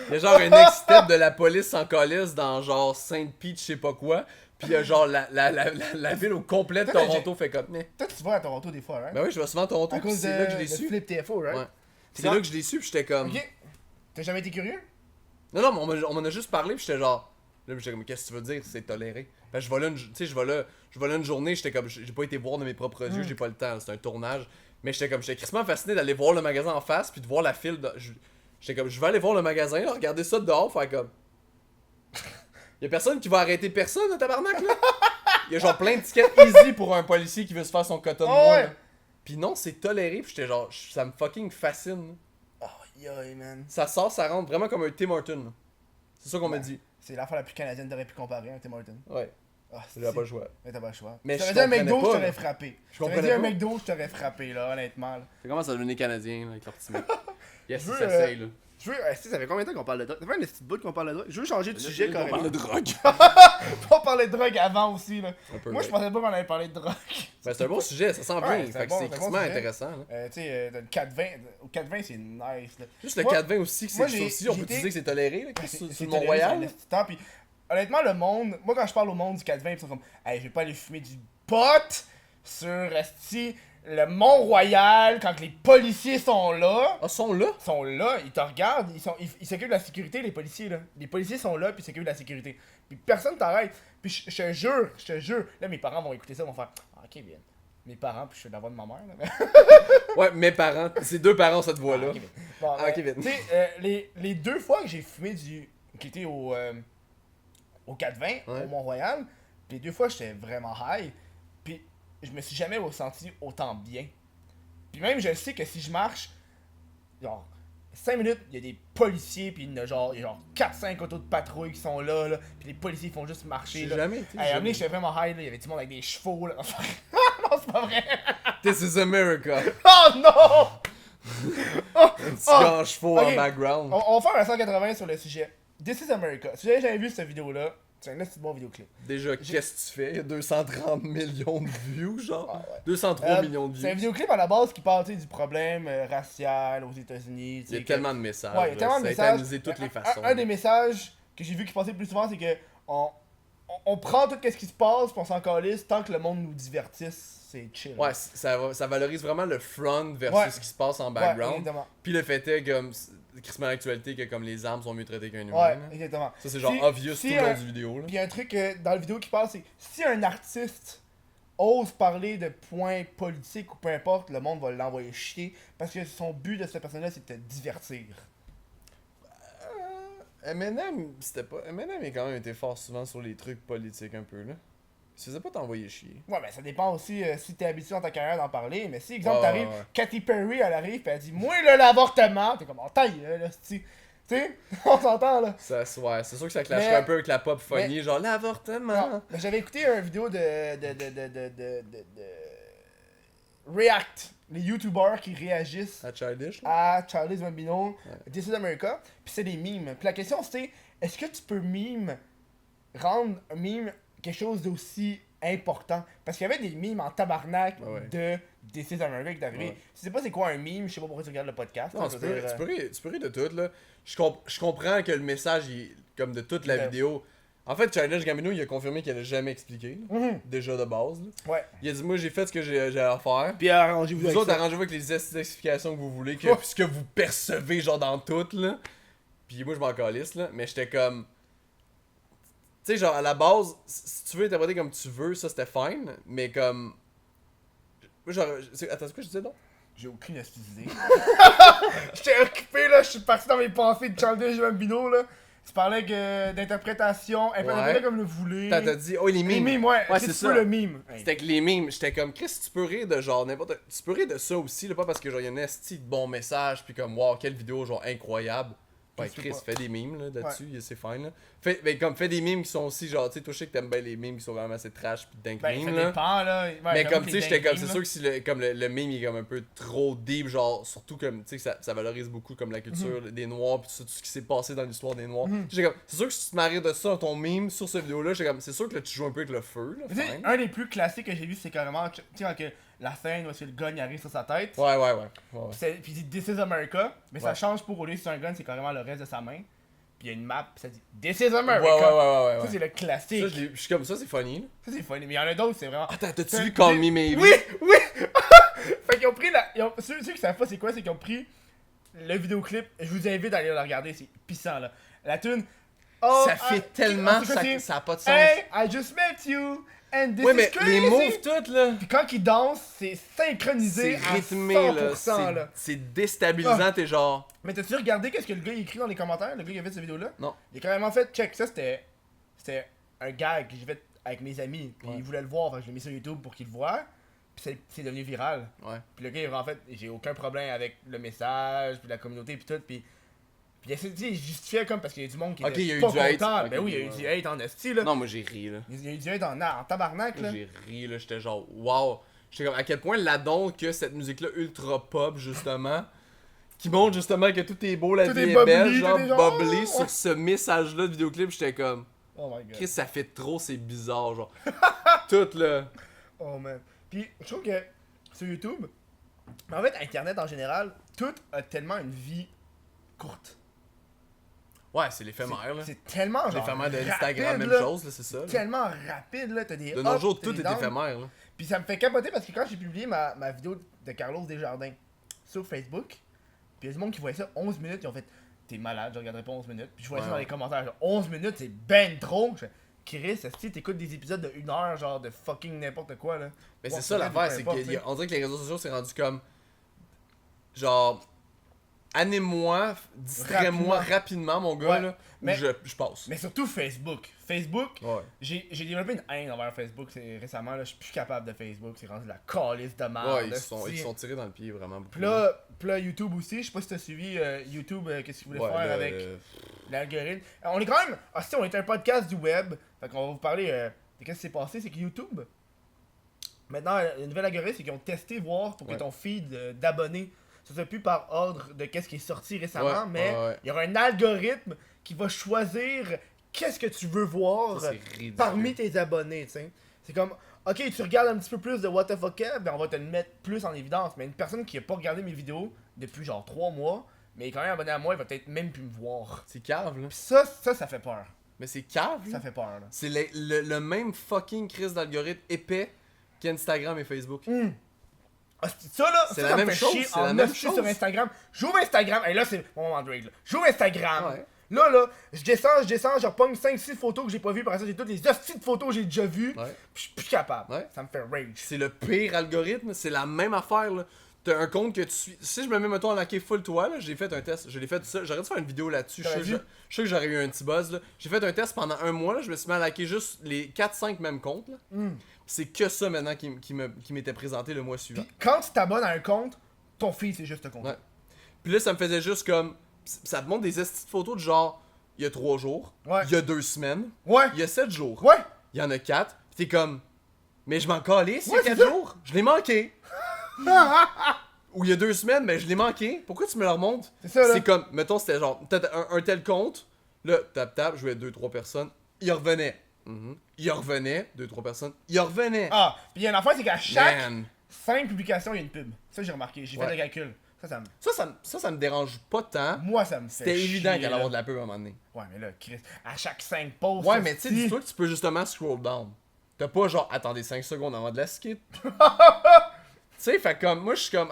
Il y a genre un next-step de la police s'en calisse dans genre Sainte-Pete, je sais pas quoi. Puis il y a genre la ville au complet de Toi, Toronto fait comme. Mais... Toi, tu vas à Toronto des fois, hein? Ben oui, je vais souvent à Toronto, à puis cause c'est là que je l'ai de su. Flip TFO, right? Ouais. C'est Ça- là que je l'ai su, puis j'étais comme. Ok. T'as jamais été curieux? Non, non, mais on m'en a juste parlé, puis j'étais genre. Là, j'étais comme, qu'est-ce que tu veux dire, c'est toléré. Ben, je vais là, tu sais, je vais là une journée, j'étais comme, j'ai pas été voir de mes propres yeux, j'ai pas le temps, c'est un tournage. Mais j'étais crissement fasciné d'aller voir le magasin en face, puis de voir la file. J'étais comme, je vais aller voir le magasin, là, regarder ça dehors, faire comme. Y'a personne qui va arrêter personne, tabarnak, là. Y'a genre plein de tickets easy pour un policier qui veut se faire son coton de Oh, moi, ouais. là. Pis non, c'est toléré, pis j'étais genre, ça me fucking fascine. Là. Oh, yoï, man. Ça sort, ça rentre vraiment comme un Tim Hortons. Là. C'est ça qu'on m'a dit. C'est l'affaire la plus canadienne que t'aurais pu comparer à Tim Hortons. Ouais, Ah, j'ai pas le choix. Mais t'as pas le choix. Mais t'aurais je dit un comprenais McDo, pas, je là. t'aurais frappé. Je T'aurais comprenais dit un pas. McDo, je t'aurais frappé, là, honnêtement. Là. Ça commence à devenir canadien, là, avec leur petit mec. Yes, Je veux, ça essaye, là. Je veux. Ça fait combien de temps qu'on parle de drogue? Ça fait un petit bout qu'on parle de drogue. Je veux changer de sujet On carrément. parle de drogue. On parlait de drogue avant aussi, là. Un peu, Moi, je ouais. pensais pas qu'on allait parler de drogue. Ben, c'est un bon sujet, ça sent bien. Ouais, c'est Fait que bon, c'est c'est bon crissement sujet. intéressant. Là. Tu sais, le 420. Au 420, c'est nice, là. Juste le Moi- 420 aussi, que moi, c'est ça j'ai- aussi, on peut j'étais- dire que c'est toléré, là, Ouais, sur c'est le toléré, Mont-Royal. ça laisse du temps, puis honnêtement, le monde, moi quand je parle au monde du 420, ils sont comme, hey, je vais pas aller fumer du pot sur esti, le Mont-Royal quand les policiers sont là. Ah, sont là? Sont là, ils te regardent, ils s'occupent de la sécurité, les policiers là. Les policiers sont là, puis ils s'occupent de la sécurité. Puis personne t'arrête. Puis je te jure, là mes parents vont écouter ça, vont faire, ah, ok, bien. Mes parents, puis je fais la voix de ma mère là. Ouais, mes parents, c'est deux parents cette voix-là. Ah, ok, bien. Bon, Ah, ok, bien. tu sais, les 2 fois que j'ai fumé qui était au 420, Ouais. au Mont-Royal, puis les 2 fois j'étais vraiment high, puis je me suis jamais senti autant bien. Puis même je sais que si je marche, genre 5 minutes, il y a des policiers, puis il y a genre 4-5 autos de patrouille qui sont là, puis les policiers font juste marcher. J'ai Là. jamais été. Hey, à un moment donné, j'étais vraiment high, là, il y avait du monde avec des chevaux. Là. non, c'est pas vrai. This is America. Oh non! Un petit gars en chevaux Ok. en background. On va faire un 180 sur le sujet. This is America. Si j'avais jamais vu cette vidéo-là, C'est un assez bon vidéoclip. Déjà, qu'est-ce que tu fais? Il y a 230 millions de views, genre. Ah, ouais. 203 millions de views. C'est un vidéoclip à la base qui parle du problème racial aux États-Unis. Il y a tellement de messages. Ouais, il y a tellement de ça a été messages. amusé de toutes les façons. Un des messages que j'ai vu qui passait le plus souvent, c'est que on prend tout ce qui se passe, puis on s'en calisse tant que le monde nous divertisse. C'est chill. Ouais, ça valorise vraiment le front versus ce qui se passe en background. Exactement. Puis le fait est comme crissement l'actualité que comme les armes sont mieux traitées qu'un humain. Ouais, là. exactement. Ça c'est genre Si- obvious si tout le long un- du vidéo là. Puis il y a un truc dans la vidéo qui parle, c'est si un artiste ose parler de points politiques ou peu importe, le monde va l'envoyer chier parce que son but de cette personne-là, c'est de te divertir. Eminem, c'était pas. Eminem a quand même été fort souvent sur les trucs politiques un peu là. Il se faisait pas t'envoyer chier. Ouais, mais ça dépend aussi si t'es habitué dans ta carrière d'en parler. Mais si, exemple, Ouais, t'arrives, ouais. Katy Perry, elle arrive, pis elle dit, moi, là, l'avortement, t'es comme, oh, taille, là, tu sais, on s'entend, là. Ouais, c'est sûr que ça clasherait Mais- un peu avec la pop funny, genre l'avortement. Non, mais j'avais écouté une vidéo de React, les YouTubers qui réagissent À Childish là. à Charlie's Gambino, This is America, pis c'est des memes. Pis la question c'était, est-ce que tu peux rendre un meme quelque chose d'aussi important? Parce qu'il y avait des memes en tabarnak Ouais. de This is America qui est arrivé. Ouais. Si tu sais pas c'est quoi un meme, je sais pas pourquoi tu regardes le podcast. Non, là, tu je veux peux, dire, tu, peux rire, tu peux rire de tout, là. Je comprends que le message, comme de toute la Ouais. vidéo... En fait, Childish Gambino, il a confirmé qu'il allait jamais expliquer, là. Mhm. Déjà de base, là. Ouais. Il a dit, moi, j'ai fait ce que j'ai à faire. Puis arrangez-vous Vous avec autres, ça. arrangez-vous avec les explications que vous voulez, Ouais. ce que vous percevez, genre, dans tout, là. Puis moi, je m'en calisse, là. Mais j'étais comme... Tu sais, genre, à la base, si tu veux interpréter comme tu veux, ça, c'était fine. Mais comme... Moi, genre... Attends, c'est quoi je disais, donc? J'ai aucune astuce idée. J'étais occupé là, je suis parti dans mes pensées de Childish Gambino là. Tu parlais d'interprétation, interprétez Ouais. comme le voulez. T'as dit, oh, les Les mimes. mimes, ouais, Ouais, si c'est tu ça. veux le mime. C'était que les mimes, j'étais comme Chris, tu peux rire de genre n'importe. Tu peux rire de ça aussi, là, pas parce que genre y a un esti de bon message, puis comme wow, quelle vidéo genre incroyable. Ouais, Je sais Chris, pas. fais des mimes là dessus, c'est fine là. Fais des mimes qui sont aussi genre, tu sais, toi je sais que t'aimes bien les mimes qui sont vraiment assez trash pis dingue Ben, ça mimes là. dépend là. Ouais, Mais j'avoue comme que tu sais, les j'étais comme, dingues c'est mimes, sûr que si le meme il est comme un peu trop deep, genre, surtout comme, tu sais, ça valorise beaucoup comme la culture des noirs, pis tout ce qui s'est passé dans l'histoire des noirs. J'étais comme, c'est sûr que si tu te maries de ça dans ton meme sur cette vidéo là, j'étais comme, c'est sûr que là, tu joues un peu avec le feu là. Tu sais, fine. un des plus classiques que j'ai vu, c'est carrément, tu sais, quand que la scène où est-ce que le gun il arrive sur sa tête. Ouais. Puis il dit This is America, mais ça Ouais. change pour au lieu de c'est un gun, c'est carrément le reste de sa main. Puis il y a une map, puis ça dit This is America. Ouais. Ça, c'est le classique. Ça, je suis comme ça, c'est funny. Là. Ça, c'est funny. Mais il y en a d'autres, c'est vraiment. Attends, t'as-tu C'est- vu Call Me Maybe? Oui! Fait qu'ils ont pris ceux qui savent pas c'est quoi, c'est qu'ils ont pris le vidéoclip. Je vous invite à aller le regarder, c'est pissant là. La tune. Oh, Ça fait tellement, ça a pas de sens. Hey, I just met you, and this Ouais, is mais crazy. les moves toutes là, Puis quand ils dansent, c'est synchronisé c'est à rythmé 100%, là, là. c'est déstabilisant, t'es genre... Mais t'as-tu regardé qu'est-ce que le gars il écrit dans les commentaires, le gars qui a fait cette vidéo-là? Non. Il a carrément fait, check, ça c'était un gag que j'ai fait avec mes amis. Puis Ouais. ils voulaient le voir, fait que je l'ai mis sur YouTube pour qu'ils le voient. Puis c'est devenu viral. Ouais. Puis le gars, il a en fait, j'ai aucun problème avec le message, puis la communauté, puis tout. Puis il essaie de dire, il justifiait comme parce qu'il y a du monde qui Ok, était il y a eu pas du hate. content. Ok, Ben oui, il y a eu ouais. du hate en esti, là. Non, moi j'ai ri là. Il y a eu du hate en tabarnak, là. J'ai ri là, j'étais genre wow. J'étais comme à quel point l'adon que cette musique là ultra pop justement, qui montre justement que tout est beau, la Tout vie est est bubbly, belle, tout genre est genre, bubbly ouais. sur ce message là de vidéoclip, j'étais comme Oh my god. Chris, ça fait trop, c'est bizarre genre. Tout là. Oh man. Puis je trouve que sur YouTube, mais en fait Internet en général, tout a tellement une vie courte. Ouais, c'est l'éphémère là. C'est tellement genre L'éphémère de Instagram, rapide, même là. chose là, c'est ça. là. Tellement rapide là, t'as des De nos ups, jours, t'as tout des est downs. éphémère là. Puis ça me fait capoter parce que quand j'ai publié ma vidéo de Carlos Desjardins sur Facebook, puis il y a du monde qui voyait ça 11 minutes, ils ont fait t'es malade, je regarderai pas 11 minutes. Puis je voyais ça Ouais, dans les commentaires, genre 11 minutes c'est ben trop. Je fais, Chris, est-ce que t'écoutes des épisodes de 1 heure, genre de fucking n'importe quoi là? Mais Ouais, c'est ça peut-être, l'affaire, peu c'est importe, qu'on dirait que les réseaux sociaux c'est rendu comme genre anime-moi, distrais-moi rapidement mon gars Ouais, là, mais- ou je passe. Mais surtout Facebook. Facebook, Ouais. j'ai développé une haine envers Facebook récemment, là, je suis plus capable de Facebook, c'est rendu de la calice de merde. Ouais, ils se esti. sont tirés dans le pied vraiment beaucoup. Puis là, YouTube aussi, je sais pas si t'as suivi YouTube, qu'est-ce qu'il voulait Ouais, faire là, avec l'algorithme. On est quand même, si on est un podcast du web, fait qu'on va vous parler de qu'est-ce qui s'est passé, c'est que YouTube, maintenant, le nouvel algorithme, c'est qu'ils ont testé voir pour que Ouais. ton feed d'abonnés, ça soit plus par ordre de qu'est-ce qui est sorti récemment, Ouais, mais ouais. il y aura un algorithme qui va choisir qu'est-ce que tu veux voir Ça, c'est ridicule. parmi tes abonnés, tu sais. C'est comme, ok, tu regardes un petit peu plus de What the fuck, ben on va te le mettre plus en évidence. Mais une personne qui a pas regardé mes vidéos depuis genre 3 mois, mais est quand même abonné à moi, il va peut-être même plus me voir. C'est cave, là. Pis ça fait peur. Mais c'est cave, là. Ça fait peur, là. C'est le même fucking crise d'algorithme épais qu'Instagram et Facebook. Ah, ça là, C'est ça la me même fait chose, chier c'est en la même esti chose. sur Instagram. J'ouvre Instagram, et là c'est mon moment de rage, là. J'ouvre Instagram. Ouais. Là, je descends, je repogne 5-6 photos que j'ai pas vues, par ça j'ai toutes les hosties de photos que j'ai déjà vues. Ouais. Pis je suis plus capable. Ouais. Ça me fait rage. C'est le pire algorithme, c'est la même affaire, là. T'as un compte que tu suis. Si je me mets, mettons, à liker full toi, là, j'ai fait un test. Je l'ai fait tout ça. J'aurais dû faire une vidéo là-dessus. Je T'aurais sais dû. que j'aurais eu un petit buzz, là. J'ai fait un test pendant un mois, là. Je me suis mis à liker juste les 4-5 mêmes comptes, là. C'est que ça maintenant qui m'était présenté le mois suivant. Pis quand tu t'abonnes à un compte, ton feed c'est juste un compte. Ouais. Puis là, ça me faisait juste comme. Ça te montre des estis de photos de genre. Il y a 3 jours. Ouais. Il y a 2 semaines. Ouais. Il y a 7 jours. Ouais. Il y en a 4. Puis t'es comme. Mais je m'en calais, c'est Ouais, 4 c'est ça. jours. Je l'ai manqué. Ou il y a 2 semaines, mais je l'ai manqué. Pourquoi tu me le remontes? C'est ça, là. C'est comme, mettons, c'était genre, peut-être un tel compte. Là, tap, je jouais 2-3 personnes. Il revenait. Il revenait. 2-3 personnes. Il revenait. Ah, pis y'a une affaire, c'est qu'à chaque Man. 5 publications, il y a une pub. Ça j'ai remarqué, j'ai fait Ouais. le calcul. Ça Ça me dérange pas tant. moi ça me fait C'était évident chier, qu'elle allait là. avoir de la pub à un moment donné. Ouais, mais là, Chris, à chaque 5 posts. Ouais, mais tu sais, hostie. dis-toi que tu peux justement scroll down. T'as pas genre, attendez 5 secondes avant de la skip. Tu sais, fait comme, moi je suis comme,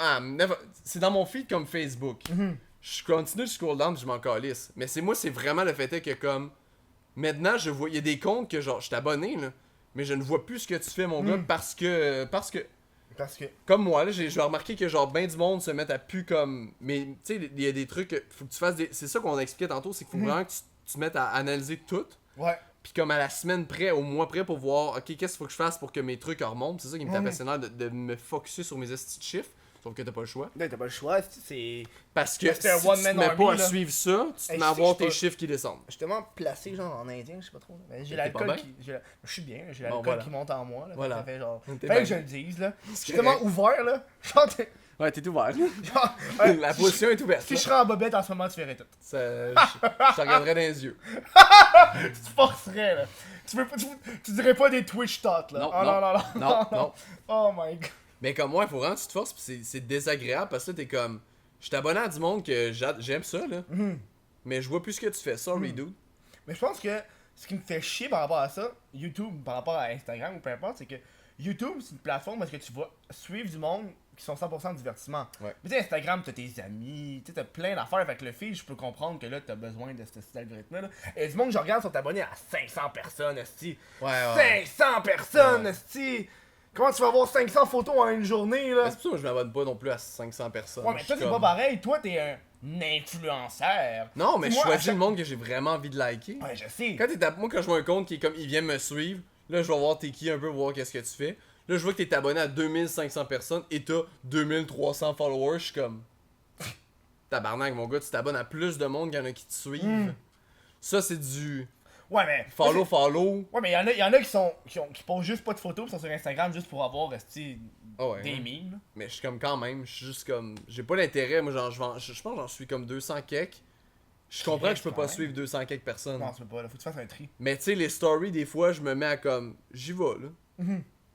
c'est dans mon feed comme Facebook. Je continue de scroll down pis je m'en calisse. Mais c'est vraiment le fait est que comme, maintenant je vois, il y a des comptes que genre, je suis abonné là, mais je ne vois plus ce que tu fais mon gars parce que, Parce que. comme moi là, j'ai remarqué que genre ben du monde se met à plus comme, mais tu sais, il y a des trucs, faut que tu fasses des, c'est ça qu'on a expliqué tantôt, c'est qu'il faut vraiment que tu te mettes à analyser tout. Ouais. Puis comme à la semaine près, au mois près pour voir, ok, qu'est-ce qu'il faut que je fasse pour que mes trucs remontent. C'est ça qui me tapait sur les nerfs, de me focusser sur mes estis de chiffres. Sauf que t'as pas le choix. Là, t'as pas le choix, c'est. Parce que C'est un si tu one-man te mets army, pas à là. suivre ça, tu te Hey, mets à je sais voir que je tes suis chiffres qui descendent. Justement placé genre en indien, je sais pas trop. Mais j'ai T'es l'alcool pas qui. Je suis bien, j'ai Bon, l'alcool voilà. qui monte en moi. Là, Voilà. Ça fait genre. T'es Fallait bien. que je le dise là. C'est Justement correct. ouvert là. Genre, Ouais, t'es ouvert. genre, ouais, La si position est ouverte. je serais en bobette en ce moment, tu ferais tout. Je te regarderais dans les yeux. Tu te forcerais là. Tu dirais pas des Twitch thoughts là. Non, Oh non, non. non. Oh my god. Mais comme moi, il faut vraiment que tu te forces, pis c'est désagréable parce que là, t'es comme. Je suis abonné à du monde que j'aime ça, là. Mais je vois plus ce que tu fais. Sorry, dude. Mais je pense que ce qui me fait chier par rapport à ça, YouTube par rapport à Instagram ou peu importe, c'est que YouTube c'est une plateforme parce que tu vas suivre du monde qui sont 100% divertissement. Ouais. Mais tu sais, Instagram, t'as tes amis, tu sais, t'as plein d'affaires avec le feed, je peux comprendre que là, t'as besoin de cet algorithme-là. Et du monde que je regarde sont abonnés à 500 personnes, esti. Ouais. 500 personnes, Ouais. esti. Comment tu vas avoir 500 photos en une journée, là? Mais c'est pour ça que je m'abonne pas non plus à 500 personnes. Ouais, mais Je toi, suis c'est comme- pas pareil. Toi, t'es un influenceur. Non, mais Tu je sais, moi, à choisis chaque- le monde que j'ai vraiment envie de liker. Ouais, je sais. Quand moi, quand je vois un compte qui est comme, il vient me suivre, là, je vais voir t'es qui un peu, voir qu'est-ce que tu fais. Là, je vois que t'es abonné à 2500 personnes et t'as 2300 followers. Je suis comme, tabarnak, mon gars, tu t'abonnes à plus de monde qu'il y en a qui te suivent. Ça, c'est du Ouais, mais. follow. Ouais, mais y en a qui posent juste pas de photos, qui sont sur Instagram juste pour avoir esti, Ah ouais, des hein. memes. là. Mais je suis comme quand même, je suis juste comme, j'ai pas l'intérêt, moi, genre, je pense que j'en suis comme 200 kek. Je comprends que je peux quand pas même. suivre 200 quelques personnes. Non, tu peux pas, là. Faut que tu fasses un tri. Mais tu sais, les stories, des fois, je me mets à comme. J'y vais, là.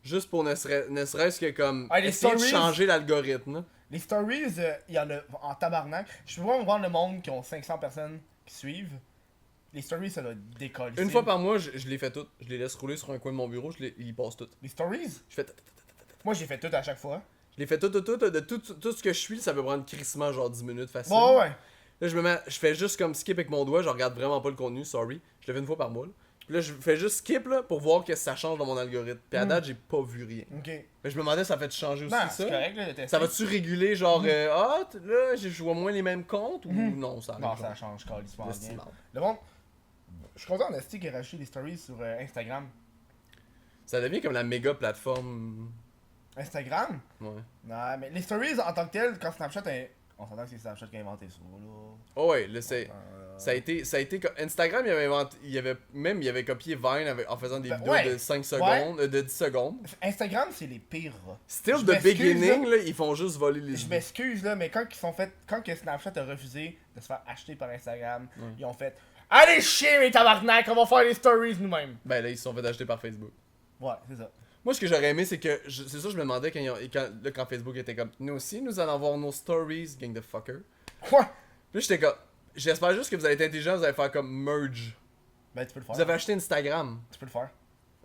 Juste pour ne serait-ce que comme. Ah, les essayer de stories- changer l'algorithme, là. Les stories, il y en a en tabarnak. Je peux pas me voir le monde qui ont 500 personnes qui suivent. Les stories, ça doit décoller. Une fois par mois, je les fais toutes. Je les laisse rouler sur un coin de mon bureau, ils y passent toutes. Les stories? Je fais. Moi, j'ai fait tout à chaque fois. Je les fais toutes. De tout ce que je suis, ça peut prendre crissement genre 10 minutes facile. Bon, ouais. Là, je fais juste comme skip avec mon doigt, je regarde vraiment pas le contenu, sorry. Je le fais une fois par mois, là. Puis là, je fais juste skip, là, pour voir que ça change dans mon algorithme. Puis à date, j'ai pas vu rien. Ok. Mais je me demandais, ça fait changer aussi Non, ça? c'est correct, là, de tester. Ça va-tu réguler, genre, là, je vois moins les mêmes comptes, ou non, ça Non, arrive ça pas? change carrément Esti bien. marde. Le monde. Je suis content en esti qui a rajouté des stories sur Instagram. Ça devient comme la méga plateforme. Instagram? Ouais. Non, mais les stories en tant que telles, quand Snapchat est. On s'entend que c'est Snapchat qui a inventé ça, là. Oh ouais, là, c'est. Ça a été Instagram, il avait copié Vine en faisant des Ben, vidéos ouais. de 5 secondes, de 10 secondes. Instagram, c'est les pires rats. Still Je the m'excuse, beginning, là, ils font juste voler les Je idées. m'excuse là, mais quand que Snapchat a refusé de se faire acheter par Instagram, ils ont fait Allez chier mes tabarnak, on va faire les stories nous-mêmes. Ben là, ils se sont fait acheter par Facebook. Ouais, c'est ça. Moi, ce que j'aurais aimé, c'est que. C'est ça, je me demandais quand Facebook était comme. Nous aussi, nous allons avoir nos stories, gang de fucker. Ouais. Puis j'étais comme. J'espère juste que vous allez être intelligent, vous allez faire comme merge. Ben tu peux le faire. Vous avez acheté Instagram. Tu peux le faire.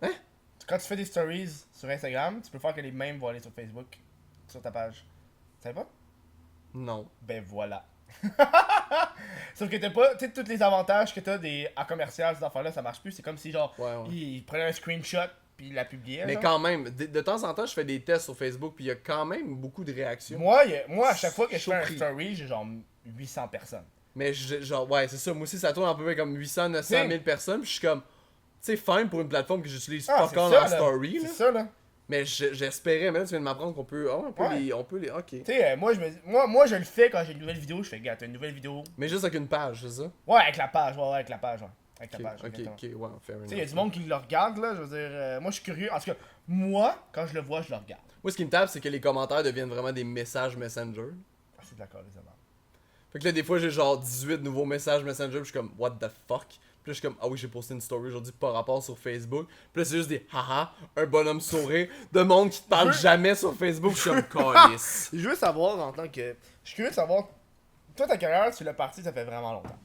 Hein? Quand tu fais des stories sur Instagram, tu peux faire que les mêmes vont aller sur Facebook, sur ta page. Tu savais pas? Non. Ben voilà. Sauf que t'as pas, tu sais, tous les avantages que t'as à commercial, ces affaires-là, ça marche plus. C'est comme si, genre, Ouais, ouais. ils prenaient un screenshot puis ils la publiaient. Mais genre. quand même, de temps en temps, je fais des tests sur Facebook, puis il y a quand même beaucoup de réactions. Moi, à chaque fois que je fais un Surpris. story, j'ai genre 800 personnes. Mais genre, ouais, c'est ça. Moi aussi, ça tourne à peu près comme 800, 900 T'sais. 000 personnes, puis je suis comme. Tu sais, fine pour une plateforme que j'utilise Ah, fuck c'est all ça, en là. story, C'est là. ça, là. Mais j'espérais, mais là, tu viens de m'apprendre qu'on peut. Oh, Ouais. on peut les. Ok. Tu sais, moi, je le fais quand j'ai une nouvelle vidéo. Je fais, gars, t'as une nouvelle vidéo. Mais juste avec une page, c'est ça? Ouais, avec la page, ouais, avec la page, ouais. Avec Ok, la page. ok, exactement. ok, ouais, fair enough. Tu sais, il y a du monde qui le regarde, là. Je veux dire, moi, je suis curieux. En tout cas, moi, quand je le vois, je le regarde. Moi, ce qui me tape, c'est que les commentaires deviennent vraiment des messages Messenger. Ah, c'est d'accord, les amants. Fait que là, des fois, j'ai genre 18 nouveaux messages Messenger, puis je suis comme, what the fuck? Puis là, je suis comme, ah oui, j'ai posté une story aujourd'hui par rapport sur Facebook. Puis là, c'est juste des haha, un bonhomme sourire, de monde qui te parle jamais sur Facebook. Je suis comme, calice. Je veux savoir, en tant que. Je suis curieux de savoir. Toi, ta carrière, tu l'as partie, ça fait vraiment longtemps.